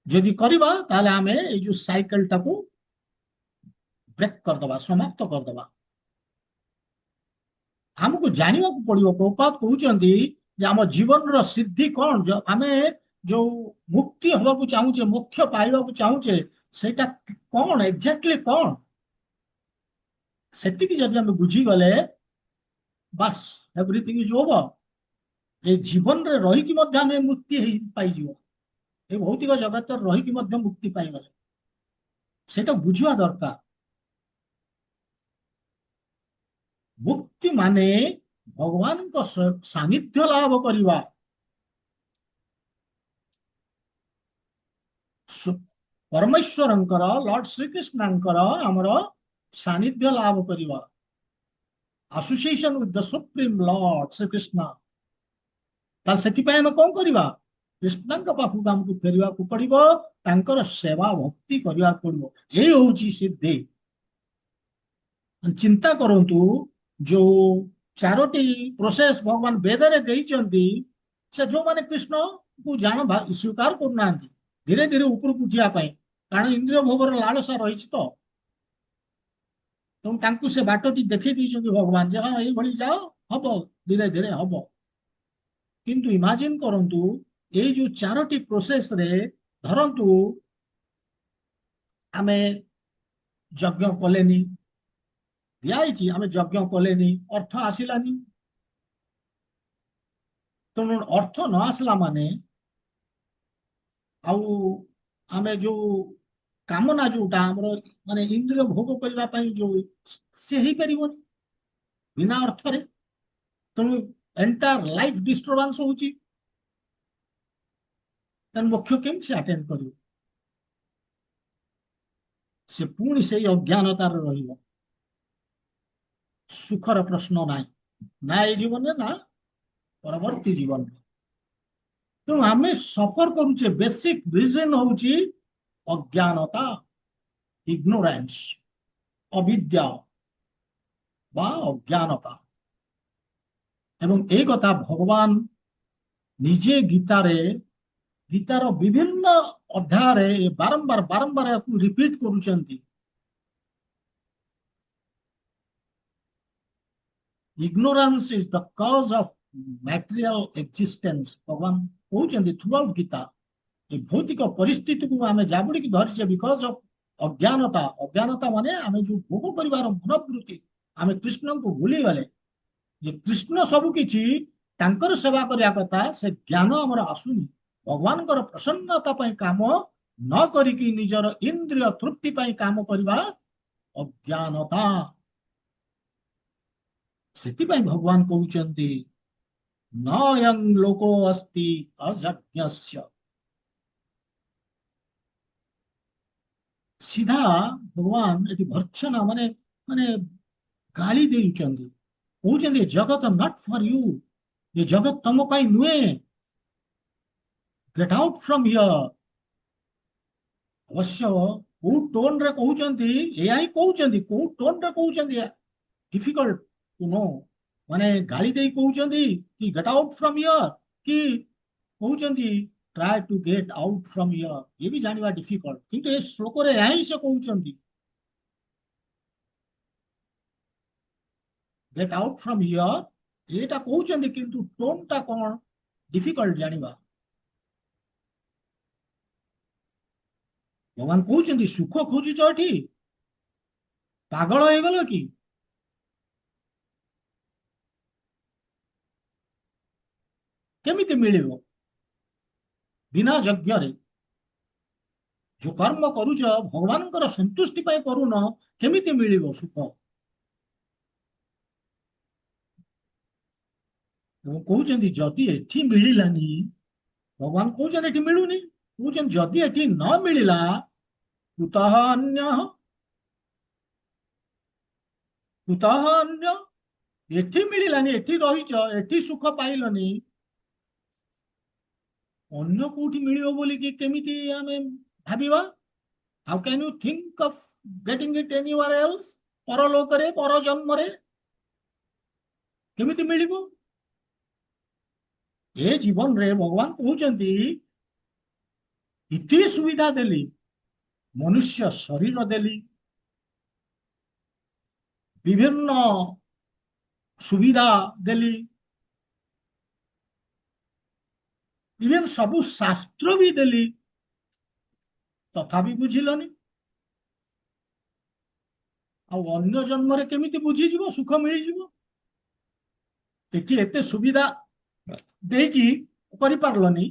ଯଦି କରିବା ତାହେଲେ ଆମେ ଏଇ ଯୋଉ ସାଇକେଲଟାକୁ ବ୍ରେକ୍ କରିଦବା, ସମାପ୍ତ କରିଦବା। ଆମକୁ ଜାଣିବାକୁ ପଡିବ। ପ୍ରଭୁପାଦ କହୁଛନ୍ତି ଯେ ଆମ ଜୀବନର ସିଦ୍ଧି କଣ, ଆମେ ଯୋଉ ମୁକ୍ତି ହବାକୁ ଚାହୁଁଛେ, ମୋକ୍ଷ ପାଇବାକୁ ଚାହୁଁଛେ, ସେଇଟା କଣ ଏକ୍ଜାକ୍ଟଲି କଣ, ସେତିକି ଯଦି ଆମେ ବୁଝିଗଲେ ବାସ୍ ଏଭ୍ରିଥିଙ୍ଗ ଇଜ ଓଭର। ଏ ଜୀବନରେ ରହିକି ମଧ୍ୟ ଆମେ ମୁକ୍ତି ପାଇଯିବ, ଏ ଭୌତିକ ଜଗତରେ ରହିକି ମଧ୍ୟ ମୁକ୍ତି ପାଇଗଲେ, ସେଇଟା ବୁଝିବା ଦରକାର। ମୁକ୍ତି ମାନେ ଭଗବାନଙ୍କ ସାନ୍ନିଧ୍ୟ ଲାଭ କରିବା, ପରମେଶ୍ୱରଙ୍କର, ଲର୍ଡ ଶ୍ରୀକୃଷ୍ଣଙ୍କର ଆମର ସାନ୍ନିଧ୍ୟ ଲାଭ କରିବା, association with the supreme lord Shrikrishna. ତାହେଲେ ସେଥିପାଇଁ ଆମେ କଣ କରିବା? କୃଷ୍ଣଙ୍କ ପାଖକୁ ଆମକୁ ଫେରିବାକୁ ପଡିବ, ତାଙ୍କର ସେବା ଭକ୍ତି କରିବାକୁ ପଡିବ। ଏଇ ହଉଛି ସିଦ୍ଧି। ଚିନ୍ତା କରନ୍ତୁ, ଯୋଉ ଚାରୋଟି ପ୍ରୋସେସ ଭଗବାନ ବେଦରେ ଦେଇଛନ୍ତି, ସେ ଯୋଉମାନେ କୃଷ୍ଣକୁ ସ୍ୱୀକାର କରୁନାହାନ୍ତି ଧୀରେ ଧୀରେ ଉପରକୁ ଉଠିବା ପାଇଁ, କାରଣ ଇନ୍ଦ୍ରିୟ ଭୋଗର ଲାଳସା ରହିଛି ତ, ତେଣୁ ତାଙ୍କୁ ସେ ବାଟଟି ଦେଖେଇ ଦେଇଛନ୍ତି ଭଗବାନ ଯେ ହଁ ଏଇଭଳି ଯାଅ, ହବ, ଧୀରେ ଧୀରେ ହବ। କିନ୍ତୁ ଇମାଜିନ କରନ୍ତୁ, ଏଇ ଯୋଉ ଚାରୋଟି ପ୍ରୋସେସରେ ଧରନ୍ତୁ ଆମେ ଯଜ୍ଞ କଲେନି, ଦିଆହେଇଛି, ଆମେ ଯଜ୍ଞ କଲେନି, ଅର୍ଥ ଆସିଲାନି। ତେଣୁ ଅର୍ଥ ନ ଆସିଲା ମାନେ ଆଉ ଆମେ ଯୋଉ କାମନା ଯୋଉଟା ଆମର ମାନେ ଇନ୍ଦ୍ରିୟ ଭୋଗ କରିବା ପାଇଁ ଯୋଉ, ସେ ହେଇପାରିବନି ବିନା ଅର୍ଥରେ। ତେଣୁ ଏଣ୍ଟାର ଲାଇଫ ଡିଷ୍ଟର୍ବାନ୍ସ ହଉଛି। ତେଣୁ ମୋକ୍ଷ କେମିତି ସେ ଆଟେଣ୍ଡ କରିବ? ସେ ପୁଣି ସେଇ ଅଜ୍ଞାନତାରେ ରହିବ। ସୁଖର ପ୍ରଶ୍ନ ନାହିଁ, ନା ଏଇ ଜୀବନରେ ନା ପରବର୍ତ୍ତୀ ଜୀବନରେ। ତେଣୁ ଆମେ ସଫର କରୁଛେ, ବେସିକ ରିଜନ ହଉଛି ଅଜ୍ଞାନତା, ଇଗ୍ନୋରାନ୍ସ, ଅବିଦ୍ୟା ବା ଅଜ୍ଞାନତା। ଏବଂ এই କଥା ଭଗବାନ ନିଜେ ଗୀତାର ବିଭିନ୍ନ ଅଧ୍ୟାୟରେ ବାରମ୍ବାର ବାରମ୍ବାର ଏହାକୁ ରିପିଟ କରୁଛନ୍ତି। ignorance is the cause of material existence, ଭଗବାନ କହୁଛନ୍ତି ଥ୍ରୁ ଆଉଟ୍ ଗୀତା। ଏ ଭୌତିକ ପରିସ୍ଥିତିକୁ ଆମେ ଜାବୁଡିକି ଧରିଛେ ବିକଜ ଅଫ ଅଜ୍ଞାନତା। ଅଜ୍ଞାନତା ମାନେ ଆମେ ଯୋଉ ଭୋଗ କରିବାର ମନୋବୃତ୍ତି, ଆମେ କୃଷ୍ଣଙ୍କୁ ଭୁଲିଗଲେ ଯେ କୃଷ୍ଣ ସବୁ କିଛି, ତାଙ୍କର ସେବା କରିବା କଥା, ସେ ଜ୍ଞାନ ଆମର ଆସୁନି। ଭଗବାନଙ୍କର ପ୍ରସନ୍ନତା ପାଇଁ କାମ ନ କରିକି ନିଜର ଇନ୍ଦ୍ରିୟ ତୃପ୍ତି ପାଇଁ କାମ କରିବା ଅଜ୍ଞାନତା। ସେଥିପାଇଁ ଭଗବାନ କହୁଛନ୍ତି ନୟଂ ଲୋକ ଅସ୍ତି ଅଯଜ୍ଞସ୍ୟ। ସିଧା ଭଗବାନ ଏଠି ଭର୍ଚ୍ଛନା ମାନେ ମାନେ ଗାଳି ଦେଉଛନ୍ତି, କହୁଛନ୍ତି ଜଗତ ନଟ୍ ଫର ୟୁ, ଏ ଜଗତ ତମ ପାଇଁ ନୁହେଁ, ଗେଟ୍ ଆଉଟ୍ ଫ୍ରମ ହିୟର। ଅବଶ୍ୟ କୋଉ ଟୋନରେ କହୁଛନ୍ତି, ଏଇଆ ହିଁ କହୁଛନ୍ତି, କୋଉ ଟୋନରେ କହୁଛନ୍ତି ଡିଫିକଲ୍ଟ ଟୁ ନୋ। ମାନେ ଗାଳି ଦେଇ କହୁଛନ୍ତି କି ଗେଟ୍ ଆଉଟ୍ ଫ୍ରମ ହିୟର, କି କହୁଛନ୍ତି try to get out from here, ଏ ବି ଜାଣିବା ଡିଫିକଲ୍ଟ। କିନ୍ତୁ ଏ ଶ୍ଲୋକରେ ଏହା ହିଁ ସେ କହୁଛନ୍ତି, ଗେଟ୍ ଆଉଟ୍ ଫ୍ରମ ହିୟର ଏଇଟା କହୁଛନ୍ତି, କିନ୍ତୁ ଟୋନଟା କଣ ଡିଫିକଲ୍ଟ ଜାଣିବା। ଭଗବାନ କହୁଛନ୍ତି ସୁଖ ଖୋଜୁଛ ଏଠି, ପାଗଳ ହେଇଗଲ କି? କେମିତି ମିଳିବ? ବିନା ଯଜ୍ଞରେ ଯୋଉ କର୍ମ କରୁଛ ଭଗବାନଙ୍କର ସନ୍ତୁଷ୍ଟି ପାଇଁ କରୁନ, କେମିତି ମିଳିବ ସୁଖ? କହୁଛନ୍ତି ଯଦି ଏଠି ମିଳିଲାନି, ଭଗବାନ କହୁଛନ୍ତି ଏଠି ମିଳୁନି, କହୁଛନ୍ତି ଯଦି ଏଠି ନ ମିଳିଲା କୁତଃ ଅନ୍ୟ, କୁତଃ ଅନ୍ୟ, ଏଠି ମିଳିଲାନି, ଏଠି ରହିଛ, ଏଠି ସୁଖ ପାଇଲନି, ଅନ୍ୟ କୋଉଠି ମିଳିବ ବୋଲିକି କେମିତି ଆମେ ଭାବିବା? How can you think of getting it anywhere else? ପରଲୋକରେ, ପର ଜନ୍ମରେ କେମିତି ମିଳିବ? ଏ ଜୀବନରେ ଭଗବାନ କହୁଛନ୍ତି ଏତେ ସୁବିଧା ଦେଲି, ମନୁଷ୍ୟ ଶରୀର ଦେଲି, ବିଭିନ୍ନ ସୁବିଧା ଦେଲି, ଇଭେନ୍ ସବୁ ଶାସ୍ତ୍ର ବି ଦେଲି, ତଥାପି ବୁଝିଲନି। ଆଉ ଅନ୍ୟ ଜନ୍ମରେ କେମିତି ବୁଝିଯିବ, ସୁଖ ମିଳିଯିବ? ଏଠି ଏତେ ସୁବିଧା ଦେଇକି କରିପାରିଲନି,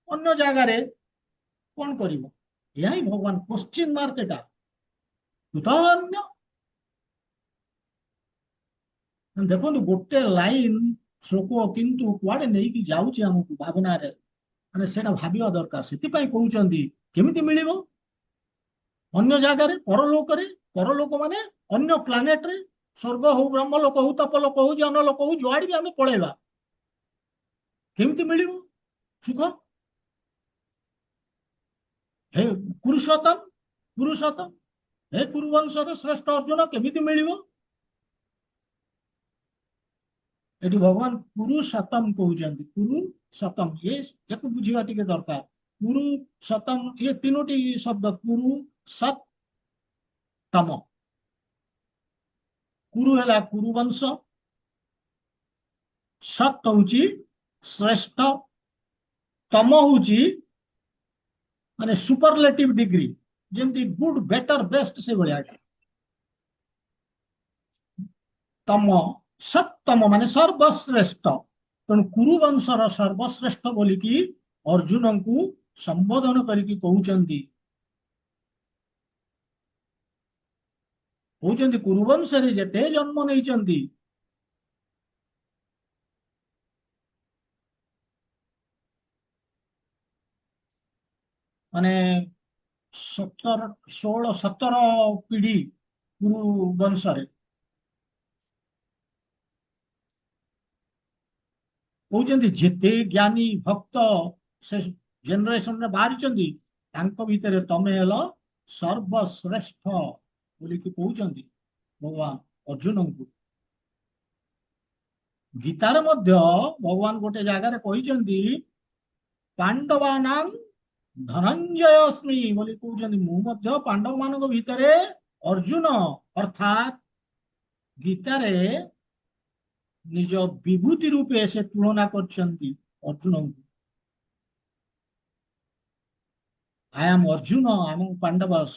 ଅନ୍ୟ ଜାଗାରେ କଣ କରିବ? ଏହା ହିଁ ଭଗବାନ କ୍ୱେଶ୍ଚିନ୍ ମାର୍କ, ଏଟା ଅନ୍ୟ। ଦେଖନ୍ତୁ ଗୋଟେ ଲାଇନ ଶ୍ଲୋକ କିନ୍ତୁ କୁଆଡେ ନେଇକି ଯାଉଛି ଆମକୁ ଭାବନାରେ, ମାନେ ସେଇଟା ଭାବିବା ଦରକାର। ସେଥିପାଇଁ କହୁଛନ୍ତି କେମିତି ମିଳିବ? ଅନ୍ୟ ଜାଗାରେ, ପରଲୋକରେ। ପରଲୋକ ମାନେ ଅନ୍ୟ ପ୍ଲାନେଟରେ, ସ୍ୱର୍ଗ ହଉ, ବ୍ରହ୍ମଲୋକ ହଉ, ତପଲୋକ ହଉ, ଜନଲୋକ ହଉ, ଯୁଆଡେ ବି ଆମେ ପଳେଇବା, କେମିତି ମିଳିବ ସୁଖ? ହେ ପୁରୁଷୋତ୍ତମ, ପୁରୁଷୋତ୍ତମ, ହେ କୁରୁବଂଶର ଶ୍ରେଷ୍ଠ ଅର୍ଜୁନ, କେମିତି ମିଳିବ? ଏଠି ଭଗବାନ ପୁରୁଷୋତ୍ତମ କହୁଛନ୍ତି, ପୁରୁଷୋତ୍ତମ। ୟାକୁ ବୁଝିବା ଟିକେ ଦରକାର। ପୁରୁଷୋତ୍ତମ, ଏ ତିନୋଟି ଶବ୍ଦ, ପୁରୁ ସତମ। କୁରୁ ହେଲା କୁରୁବଂଶ, ସତ ହଉଛି ଶ୍ରେଷ୍ଠ, ତମ ହଉଛି ମାନେ ସୁପରଲେଟିଭ ଡିଗ୍ରୀ, ଯେମିତି ଗୁଡ, ବେଟର, ବେଷ୍ଟ, ସେଇଭଳିଆ। ତମ, ସତ୍ତମ ମାନେ ସର୍ବଶ୍ରେଷ୍ଠ। ତେଣୁ କୁରୁବଂଶର ସର୍ବଶ୍ରେଷ୍ଠ ବୋଲିକି ଅର୍ଜୁନଙ୍କୁ ସମ୍ବୋଧନ କରିକି କହୁଛନ୍ତି। କହୁଛନ୍ତି କୁରୁବଂଶରେ ଯେତେ ଜନ୍ମ ନେଇଛନ୍ତି, ମାନେ 16-17 ପିଢି କୁରୁ ବଂଶରେ, କହୁଛନ୍ତି ଯେତେ ଜ୍ଞାନୀ ଭକ୍ତ ସେ ଜେନେରେସନରେ ବାହାରିଛନ୍ତି, ତାଙ୍କ ଭିତରେ ତମେ ହେଲ ସର୍ବଶ୍ରେଷ୍ଠ ବୋଲିକି କହୁଛନ୍ତି ଭଗବାନ ଅର୍ଜୁନଙ୍କୁ। ଗୀତାରେ ମଧ୍ୟ ଭଗବାନ ଗୋଟେ ଜାଗାରେ କହିଛନ୍ତି, ପାଣ୍ଡବାନାଂ ଧନଞ୍ଜୟ ଅସ୍ମି ବୋଲି କହୁଛନ୍ତି। ମୁଁ ମଧ୍ୟ ପାଣ୍ଡବ ମାନଙ୍କ ଭିତରେ ଅର୍ଜୁନ। ଅର୍ଥାତ୍ ଗୀତାରେ ନିଜ ବିଭୂତି ରୂପେ ସେ ତୁଳନା କରିଛନ୍ତି ଅର୍ଜୁନଙ୍କୁ। ଆଇ ଆମ୍ ଅର୍ଜୁନ ଆମ ପାଣ୍ଡବାସ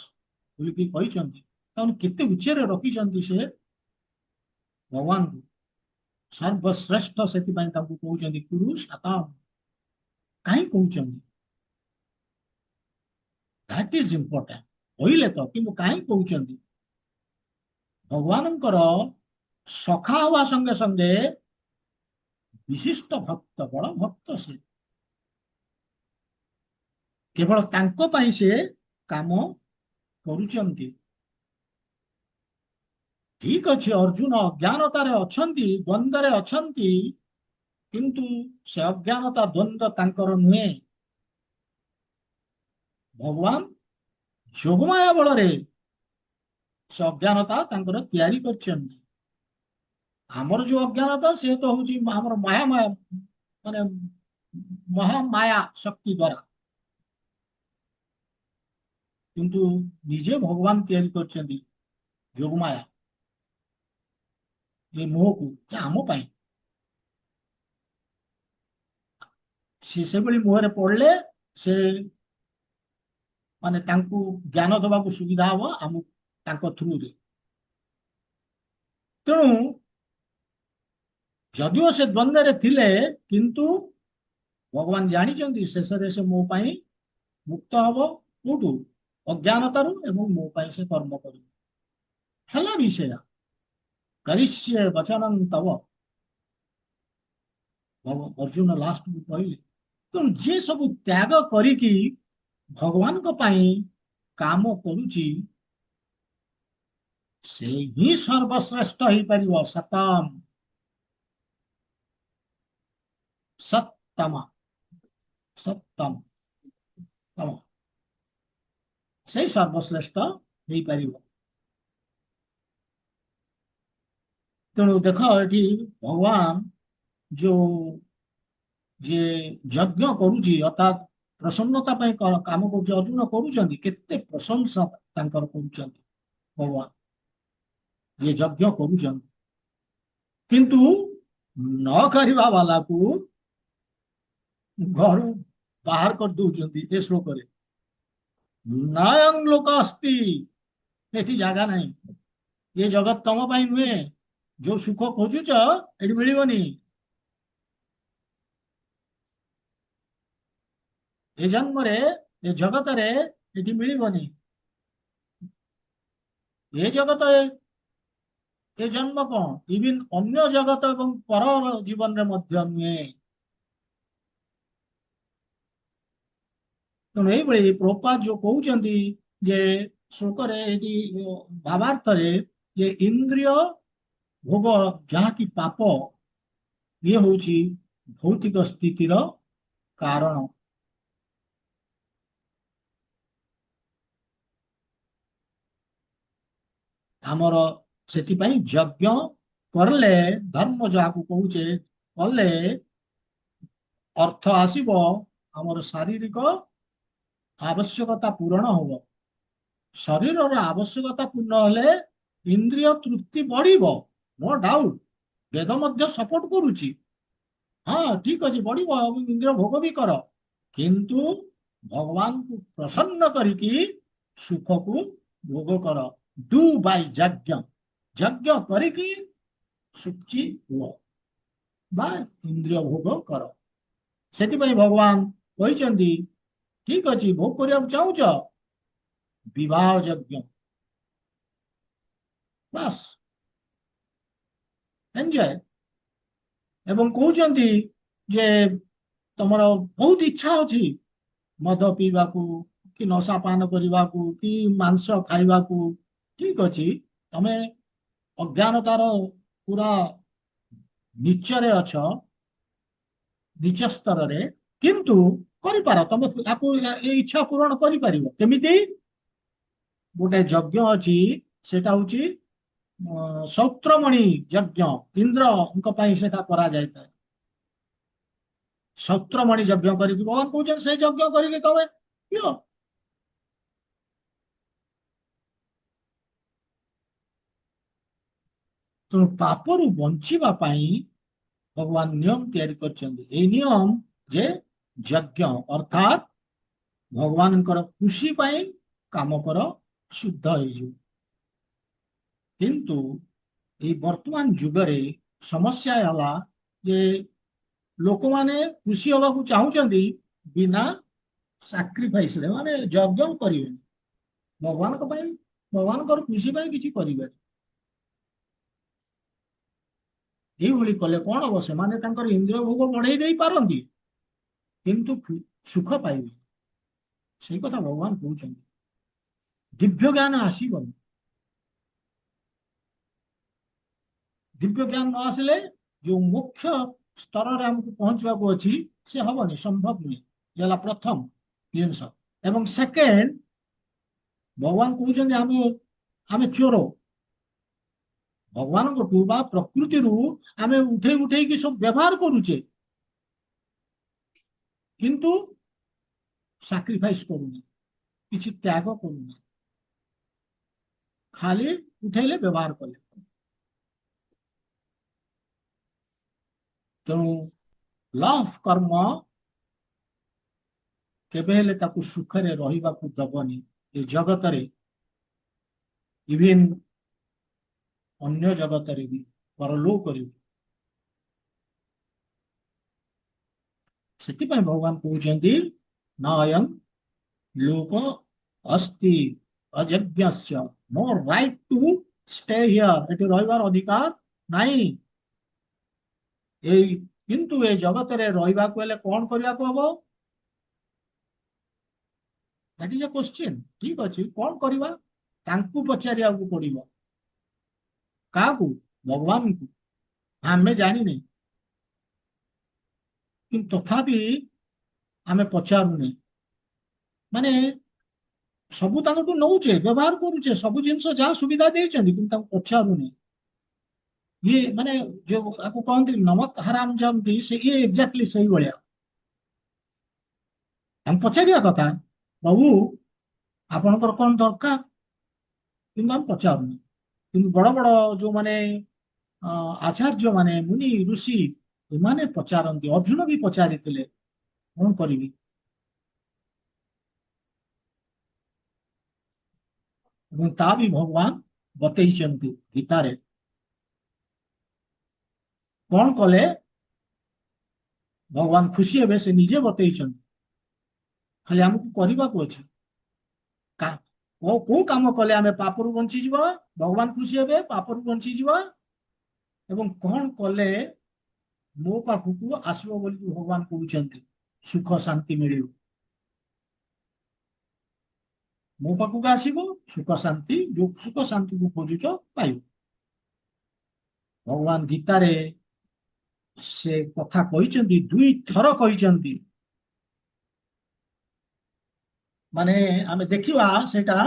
ବୋଲିକି କହିଛନ୍ତି। ତାମାନେ କେତେ ଉଚ୍ଚରେ ରଖିଛନ୍ତି ସେ ଭଗବାନଙ୍କୁ, ସର୍ବଶ୍ରେଷ୍ଠ। ସେଥିପାଇଁ ତାଙ୍କୁ କହୁଛନ୍ତି କୁରୁଷୋତ୍ତମ। କାହିଁ କହୁଛନ୍ତି? That is important. କହିଲେ ତ, କିନ୍ତୁ କାହିଁ କହୁଛନ୍ତି? ଭଗବାନଙ୍କର ସଖା ହବା ସଙ୍ଗେ ସଙ୍ଗେ ବିଶିଷ୍ଟ ଭକ୍ତ, ବଡ ଭକ୍ତ ସେ। କେବଳ ତାଙ୍କ ପାଇଁ ସେ କାମ କରୁଛନ୍ତି। ଠିକ ଅଛି, ଅର୍ଜୁନ ଅଜ୍ଞାନତାରେ ଅଛନ୍ତି, ଦ୍ୱନ୍ଦ୍ୱରେ ଅଛନ୍ତି, କିନ୍ତୁ ସେ ଅଜ୍ଞାନତା, ଦ୍ୱନ୍ଦ୍ୱ ତାଙ୍କର ନୁହେଁ। ଭଗବାନ ଯୋଗମାୟା ବଳରେ ସେ ଅଜ୍ଞାନତା ତାଙ୍କର ତିଆରି କରିଛନ୍ତି। ଆମର ଯୋଉ ଅଜ୍ଞାନତା, ସେ ତ ହଉଛି ଆମର ମାୟା, ମାନେ ମହାମାୟା ଶକ୍ତି ଦ୍ଵାରା। କିନ୍ତୁ ନିଜେ ଭଗବାନ ତିଆରି କରିଛନ୍ତି ଯୋଗମାୟା, ଏ ମୋହକୁ, ଆମ ପାଇଁ। ସେ ସେଭଳି ମୋହରେ ପଡିଲେ ସେ ମାନେ ତାଙ୍କୁ ଜ୍ଞାନ ଦେବାକୁ ସୁବିଧା ହବ ଆମକୁ, ତାଙ୍କ ଥ୍ରୁରେ। ତେଣୁ ଯଦିଓ ସେ ଦ୍ୱନ୍ଦ୍ୱରେ ଥିଲେ, କିନ୍ତୁ ଭଗବାନ ଜାଣିଛନ୍ତି ଶେଷରେ ସେ ମୋ ପାଇଁ ମୁକ୍ତ ହବ। କୋଉଠୁ? ଅଜ୍ଞାନତାରୁ। ଏବଂ ମୋ ପାଇଁ ସେ କର୍ମ କରିବ। ହେଲା ବି ସେୟା, କରିଷ୍ୟେ ବଚନଂ ତବ, ଅର୍ଜୁନ ଲାଷ୍ଟକୁ କହିଲେ। ତେଣୁ ଯିଏ ସବୁ ତ୍ୟାଗ କରିକି ଭଗବାନଙ୍କ ପାଇଁ କାମ କରୁଛି, ସେ ହିଁ ସର୍ବଶ୍ରେଷ୍ଠ ହେଇପାରିବ। ସତମ, ସତ୍ତମ, ସତ୍ତମ, ତମ, ସେଇ ସର୍ବଶ୍ରେଷ୍ଠ ହେଇପାରିବ। ତେଣୁ ଦେଖ, ଏଠି ଭଗବାନ ଯୋଉ ଯିଏ ଯଜ୍ଞ କରୁଛି, ଅର୍ଥାତ୍ ପ୍ରସନ୍ନତା ପାଇଁ କାମ କରୁଛି, ଅର୍ଜୁନ କରୁଛନ୍ତି, କେତେ ପ୍ରଶଂସା ତାଙ୍କର କରୁଛନ୍ତି ଭଗବାନ, ଯିଏ ଯଜ୍ଞ କରୁଛନ୍ତି। କିନ୍ତୁ ନ କରିବା ବାଲାକୁ ଘରୁ ବାହାର କରିଦଉଛନ୍ତି ଏ ଶ୍ଲୋକରେ। ନାୟଂ ଲୋକ ଅସ୍ତି, ଏଠି ଜାଗା ନାହିଁ, ଏ ଜଗତ ତମ ପାଇଁ ନୁହେଁ, ଯୋଉ ସୁଖ ଖୋଜୁଛ ଏଠି ମିଳିବନି, ଏ ଜନ୍ମରେ ଏ ଜଗତରେ ଏଠି ମିଳିବନି, ଏ ଜଗତ ଏ ଜନ୍ମ କଣ ଇଭିନ୍ ଅନ୍ୟ ଜଗତ ଏବଂ ପର ଜୀବନରେ ମଧ୍ୟ ନୁହେଁ। ତେଣୁ ଏଇଭଳି ପ୍ରଭୁପାଦ ଯୋଉ କହୁଛନ୍ତି ଯେ ଶ୍ଲୋକରେ ଏଠି ଭାବାର୍ଥରେ ଯେ ଇନ୍ଦ୍ରିୟ ଭୋଗ ଯାହାକି ପାପ, ଇଏ ହଉଛି ଭୌତିକ ସ୍ଥିତିର କାରଣ। ଆମର ସେଥିପାଇଁ ଯଜ୍ଞ କଲେ, ଧର୍ମ ଯାହାକୁ କହୁଛେ କଲେ ଅର୍ଥ ଆସିବ, ଆମର ଶାରୀରିକ ଆବଶ୍ୟକତା ପୂରଣ ହବ। ଶରୀରର ଆବଶ୍ୟକତା ପୂର୍ଣ୍ଣ ହେଲେ ଇନ୍ଦ୍ରିୟ ତୃପ୍ତି ବଢିବ, नो डाउट, ବେଦ ମଧ୍ୟ ସପୋର୍ଟ କରୁଛି। ହଁ ଠିକ ଅଛି, ବଢିବ, ଇନ୍ଦ୍ରିୟ ଭୋଗ ବି କର, କିନ୍ତୁ ଭଗବାନଙ୍କୁ ପ୍ରସନ୍ନ କରିକି ସୁଖକୁ ଭୋଗ କର। ଡୁ ବାଇ ଯଜ୍ଞ, ଯଜ୍ଞ କରିକି ସୁଖୀ ହୁଅ ବା ଇନ୍ଦ୍ରିୟ ଭୋଗ କର। ସେଥିପାଇଁ ଭଗବାନ କହିଛନ୍ତି ଠିକ ଅଛି, ଭୋଗ କରିବାକୁ ଚାହୁଁଛ, ବିବାହ ଯଜ୍ଞ, ବାସ୍ ଏନ୍ଜୟ। ଏବଂ କହୁଛନ୍ତି ଯେ ତମର ବହୁତ ଇଚ୍ଛା ଅଛି ମଦ ପିଇବାକୁ କି ନଶା ପାନ କରିବାକୁ କି ମାଂସ ଖାଇବାକୁ, ଠିକ ଅଛି, ତମେ ଅଜ୍ଞାନତାର ପୁରା ନିଚରେ ଅଛ, ନିଚ ସ୍ତରରେ, କିନ୍ତୁ କରିପାର, ତମେ ଆକୁ ଏ ଇଚ୍ଛା ପୂରଣ କରିପାରିବ। କେମିତି? ଗୋଟେ ଯଜ୍ଞ ଅଛି, ସେଟା ହଉଛି ସୌତ୍ରମଣି ଯଜ୍ଞ, ଇନ୍ଦ୍ରଙ୍କ ପାଇଁ ସେଟା କରାଯାଇଥାଏ। ସୌତ୍ରମଣି ଯଜ୍ଞ କରିକି ଭଗବାନ କହୁଛନ୍ତି ସେଇ ଯଜ୍ଞ କରିକି ତମେ ପିଅ। ତେଣୁ ପାପରୁ ବଞ୍ଚିବା ପାଇଁ ଭଗବାନ ନିୟମ ତିଆରି କରିଛନ୍ତି। ଏଇ ନିୟମ ଯେ ଯଜ୍ଞ ଅର୍ଥାତ୍ ଭଗବାନଙ୍କର ଖୁସି ପାଇଁ କାମ କର, ଶୁଦ୍ଧ ହେଇଯିବ। କିନ୍ତୁ ଏଇ ବର୍ତ୍ତମାନ ଯୁଗରେ ସମସ୍ୟା ହେଲା ଯେ ଲୋକମାନେ ଖୁସି ହବାକୁ ଚାହୁଁଛନ୍ତି ବିନା ସାକ୍ରିଫାଇସରେ, ମାନେ ଯଜ୍ଞ କରିବେନି ଭଗବାନଙ୍କ ପାଇଁ, ଭଗବାନଙ୍କର ଖୁସି ପାଇଁ କିଛି କରିବେନି। ଏଇଭଳି କଲେ କଣ ହବ, ସେମାନେ ତାଙ୍କର ଇନ୍ଦ୍ରିୟ ଭୋଗ ବଢେଇ ଦେଇ ପାରନ୍ତି କିନ୍ତୁ ସୁଖ ପାଇବେ। ସେଇ କଥା ଭଗବାନ କହୁଛନ୍ତି। ଦିବ୍ୟ ଜ୍ଞାନ ଆସିବନି, ଦିବ୍ୟ ଜ୍ଞାନ ନ ଆସିଲେ ଯୋଉ ମୁଖ୍ୟ ସ୍ତରରେ ଆମକୁ ପହଞ୍ଚିବାକୁ ଅଛି ସେ ହବନି, ସମ୍ଭବ ନୁହେଁ। ଏ ହେଲା ପ୍ରଥମ ଜିନିଷ। ଏବଂ ସେକେଣ୍ଡ, ଭଗବାନ କହୁଛନ୍ତି ଆମେ ଆମେ ଚୋର, ଭଗବାନଙ୍କଠୁ ବା ପ୍ରକୃତିରୁ ଆମେ ଉଠେଇ ଉଠେଇକି ସବୁ ବ୍ୟବହାର କରୁଛେ, କିନ୍ତୁ ସାକ୍ରିଫାଇସ କରୁନି, କିଛି ତ୍ୟାଗ କରୁନି, ଖାଲି ଉଠେଇଲେ ବ୍ୟବହାର କଲେ। ତେଣୁ ଲ ଅଫ କର୍ମ କେବେ ହେଲେ ତାକୁ ସୁଖରେ ରହିବାକୁ ଦବନି ଏ ଜଗତରେ, ଇଭିନ୍ ଅନ୍ୟ ଜଗତରେ ବି, ପରଲୋକରେ ବି। ସେଥିପାଇଁ ଭଗବାନ କହୁଛନ୍ତି ନା ଅୟଂ ଲୋକ ଅସ୍ତି ଅଯଜ୍ଞସ୍ୟ, no right to stay here, ଏଠି ରହିବାର ଅଧିକାର ନାହିଁ। ଏଇ କିନ୍ତୁ ଏ ଜଗତରେ ରହିବାକୁ ହେଲେ କଣ କରିବାକୁ ହବ? That is a question. ଠିକ ଅଛି, କଣ କରିବା? ତାଙ୍କୁ ପଚାରିବାକୁ ପଡିବ। କାହାକୁ? ଭଗବାନଙ୍କୁ। ଆମେ ଜାଣିନେ, କିନ୍ତୁ ତଥାପି ଆମେ ପଚାରୁନେ, ମାନେ ସବୁ ତାଙ୍କଠୁ ନଉଛେ, ବ୍ୟବହାର କରୁଛେ, ସବୁ ଜିନିଷ ଯାହା ସୁବିଧା ଦେଇଛନ୍ତି, କିନ୍ତୁ ତାଙ୍କୁ ପଚାରୁନେ। ଇଏ ମାନେ ଯୋଉ ଆକୁ କହନ୍ତି ନମକ ହାରାମ ଯେମିତି, ସେ ଇଏ ଏକ୍ଜାକ୍ଟଲି ସେଇଭଳିଆ। ଆମେ ପଚାରିବା କଥା, ପ୍ରଭୁ ଆପଣଙ୍କର କଣ ଦରକାର, କିନ୍ତୁ ଆମେ ପଚାରୁନେ। କିନ୍ତୁ ବଡ ବଡ ଯୋଉମାନେ ଆଚାର୍ଯ୍ୟ ମାନେ ମୁନି ଋଷି ଏମାନେ ପଚାରନ୍ତି, ଅର୍ଜୁନ ବି ପଚାରିଥିଲେ କଣ କରିବି। ଏବଂ ତା ବି ଭଗବାନ ବତେଇଛନ୍ତି ଗୀତାରେ କଣ କଲେ ଭଗବାନ ଖୁସି ହେବେ ସେ ନିଜେ ବତେଇଛନ୍ତି। ଖାଲି ଆମକୁ କରିବାକୁ ଅଛି। କୋଉ କାମ କଲେ ଆମେ ପାପରୁ ବଞ୍ଚିଯିବ, ଭଗବାନ ଖୁସି ହେବେ, ପାପରୁ ବଞ୍ଚିଯିବ, ଏବଂ କଣ କଲେ ମୋ ପାଖକୁ ଆସିବ ବୋଲି ଭଗବାନ କହୁଛନ୍ତି ସୁଖ ଶାନ୍ତି ମିଳିବ। ମୋ ପାଖକୁ ଆସିବ ସୁଖ ଶାନ୍ତି, ଯୋଉ ସୁଖ ଶାନ୍ତିକୁ ଖୋଜୁଛ ପାଇବ। ଭଗବାନ ଗୀତାରେ ସେ କଥା କହିଛନ୍ତି, 2 ଥର କହିଛନ୍ତି। ମାନେ ଆମେ ଦେଖିବା ସେଟା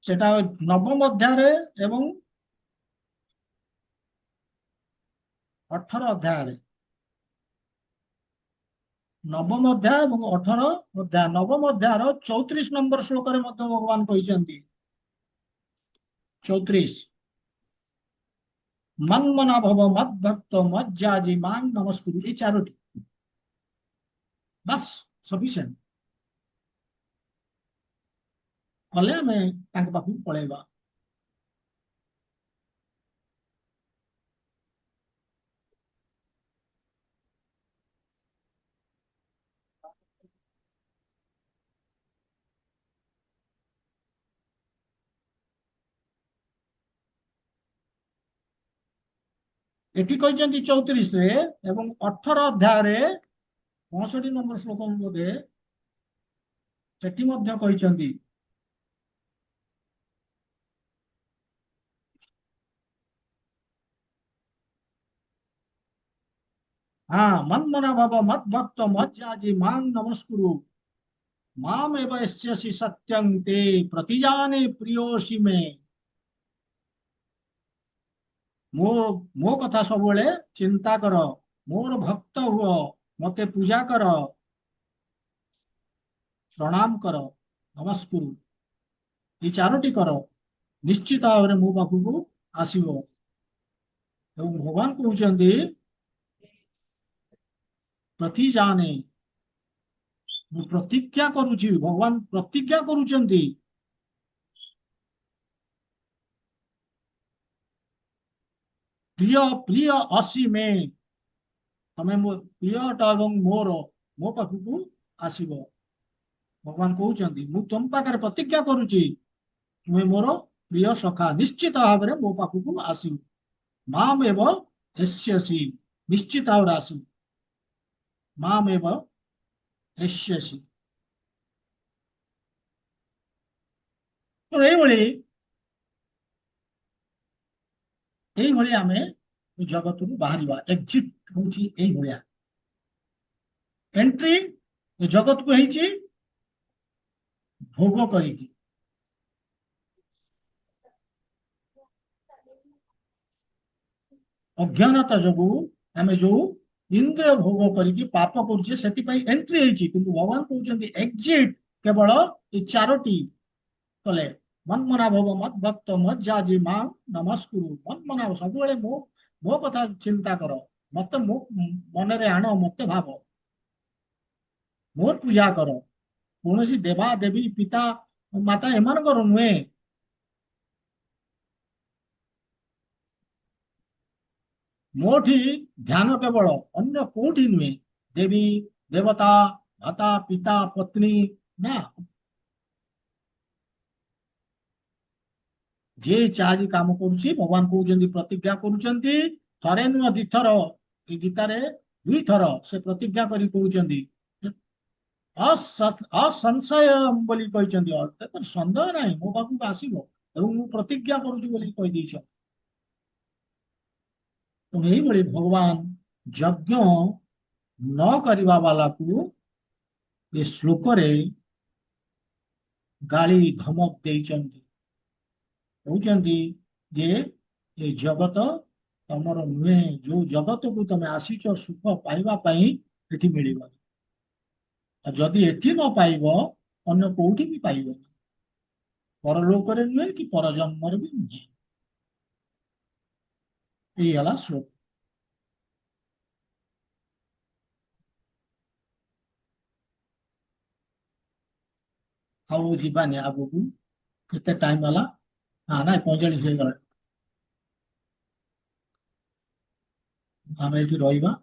ସେଟା 9ମ ଅଧ୍ୟାୟରେ ଏବଂ 18 ଅଧ୍ୟାୟରେ, 9ମ ଅଧ୍ୟାୟ ଏବଂ 18 ଅଧ୍ୟାୟ। 9ମ ଅଧ୍ୟାୟର 34 ନମ୍ବର ଶ୍ଲୋକରେ ମଧ୍ୟ ଭଗବାନ କହିଛନ୍ତି, 34, ମନ୍ମନା ଭବ ମଦ୍ଭକ୍ତ ମଜ୍ଜାଜି ମାଂ ନମସ୍କୁରୁ। এই 4ଟି ବାସ୍ ସଫିସିଏଣ୍ଟ କଲେ ଆମେ ତାଙ୍କ ପାଖକୁ ପଳେଇବା। ଏଠି କହିଛନ୍ତି 34ରେ ଏବଂ 18 ଅଧ୍ୟାୟରେ 65 ନମ୍ବର ଶ୍ଲୋକ ବୋଧେ ସେଠି ମଧ୍ୟ କହିଛନ୍ତି। ହଁ, ମନ୍ମନା ଭବ ମଦ୍ଭକ୍ତ ମଜ୍ଜାଜି ମାଂ ନମସ୍କୁରୁ ମାମ୍ ଏବ ଏସ୍ୟସି ସତ୍ୟଂ ତେ ପ୍ରତିଜାନେ ପ୍ରିୟୋଷି ମେ। ମୋ ମୋ କଥା ସବୁବେଳେ ଚିନ୍ତା କର, ମୋର ଭକ୍ତ ହୁଅ, ମତେ ପୂଜା କର, ପ୍ରଣାମ କର, ନମସ୍କୁରୁ, এই 4ଟି କର, ନିଶ୍ଚିତ ଭାବରେ ମୋ ପାଖକୁ ଆସିବ। ଏବଂ ଭଗବାନ କହୁଛନ୍ତି ପ୍ରତିଜାନେ, ମୁଁ ପ୍ରତିଜ୍ଞା କରୁଛି, ଭଗବାନ ପ୍ରତିଜ୍ଞା କରୁଛନ୍ତି ପ୍ରିୟ ପ୍ରିୟ ଅସି ମେ, ତମେ ମୋ ପ୍ରିୟ ଅଟ ଏବଂ ମୋର ମୋ ପାଖକୁ ଆସିବ। ଭଗବାନ କହୁଛନ୍ତି ମୁଁ ତମ ପାଖରେ ପ୍ରତିଜ୍ଞା କରୁଛି ତୁମେ ମୋର ପ୍ରିୟ ସଖା, ନିଶ୍ଚିତ ଭାବରେ ମୋ ପାଖକୁ ଆସିବ। ମାମ୍ ଏବ ଏସ୍ୟସି, ନିଶ୍ଚିତ ଭାବରେ ଆସିବ। ମାମ୍ ଏବ ଏସ୍ୟସି। ତ ଏଇଭଳି ଆମେ ଜଗତରୁ ବାହାରିବା। ଏକ୍ଜିଟ୍ ହଉଛି ଏଇଭଳିଆ। ଏଣ୍ଟ୍ରି ଜଗତକୁ ହେଇଛି ଭୋଗ କରିକି। ଅଜ୍ଞାନତା ଯୋଗୁ ଆମେ ଯୋଉ ଇନ୍ଦ୍ରିୟ ଭୋଗ କରିକି ପାପ କରୁଛେ ସେଥିପାଇଁ ଏଣ୍ଟ୍ରି ହେଇଛି, କିନ୍ତୁ ଭଗବାନ କହୁଛନ୍ତି ଏକ୍ଜିଟ୍ କେବଳ ଏଇ 4ଟି କଲେ। ମନ୍ମନା ଭବ ମଦ୍ଭକ୍ତ ମଜ୍ଜାଜି ମାଂ ନମସ୍କୁରୁ। ମନ୍ମନା ସବୁବେଳେ ମୋ ମୋ କଥା ଚିନ୍ତା କର, ମତେ ମୋ ମନରେ ଆଣ, ମତେ ଭାବ, ମୋର ପୂଜା କର। କୌଣସି ଦେବା ଦେବୀ ପିତା ମାତା ଏମାନଙ୍କର ନୁହେଁ। ମୋଠି ଧ୍ୟାନ କେବଳ, ଅନ୍ୟ କୋଉଠି ନୁହେଁ। ଦେବୀ ଦେବତା ମାତା ପିତା ପତ୍ନୀ ନା, ଯିଏ 4 କାମ କରୁଛି ଭଗବାନ କହୁଛନ୍ତି ପ୍ରତିଜ୍ଞା କରୁଛନ୍ତି, ଥରେ ନୁହଁ 2 ଥର, ଏ ଗୀତାରେ 2 ଥର ସେ ପ୍ରତିଜ୍ଞା କରି କହୁଛନ୍ତି ଅସଂଶୟ ବୋଲି କହିଛନ୍ତି। ସନ୍ଦେହ ନାହିଁ ମୋ ପାଖକୁ ଆସିବ ଏବଂ ମୁଁ ପ୍ରତିଜ୍ଞା କରୁଛି ବୋଲି କହିଦେଇଛ। ଏଇଭଳି ଭଗବାନ ଯଜ୍ଞ ନ କରିବା ବାଲାକୁ ଏ ଶ୍ଲୋକରେ ଗାଳି ଧମକ ଦେଇଛନ୍ତି, କହୁଛନ୍ତି ଯେ ଏ ଜଗତ ତମର ନୁହେଁ, ଯୋଉ ଜଗତକୁ ତମେ ଆସିଛ ସୁଖ ପାଇବା ପାଇଁ ଏଠି ମିଳିବନି। ଆଉ ଯଦି ଏଠି ନ ପାଇବ ଅନ୍ୟ କୋଉଠି ବି ପାଇବନି, ପରଲୋକରେ ନୁହେଁ କି ପରଜନ୍ମରେ ବି ନୁହେଁ। ଏଇ ହେଲା ଶ୍ଲୋକ। ଆଉ ଯିବାନି ଆଗକୁ, କେତେ ଟାଇମ ହେଲା? ହଁ ନାଇଁ 45 ହେଇଗଲା, ଆମେ ଏଠି ରହିବା।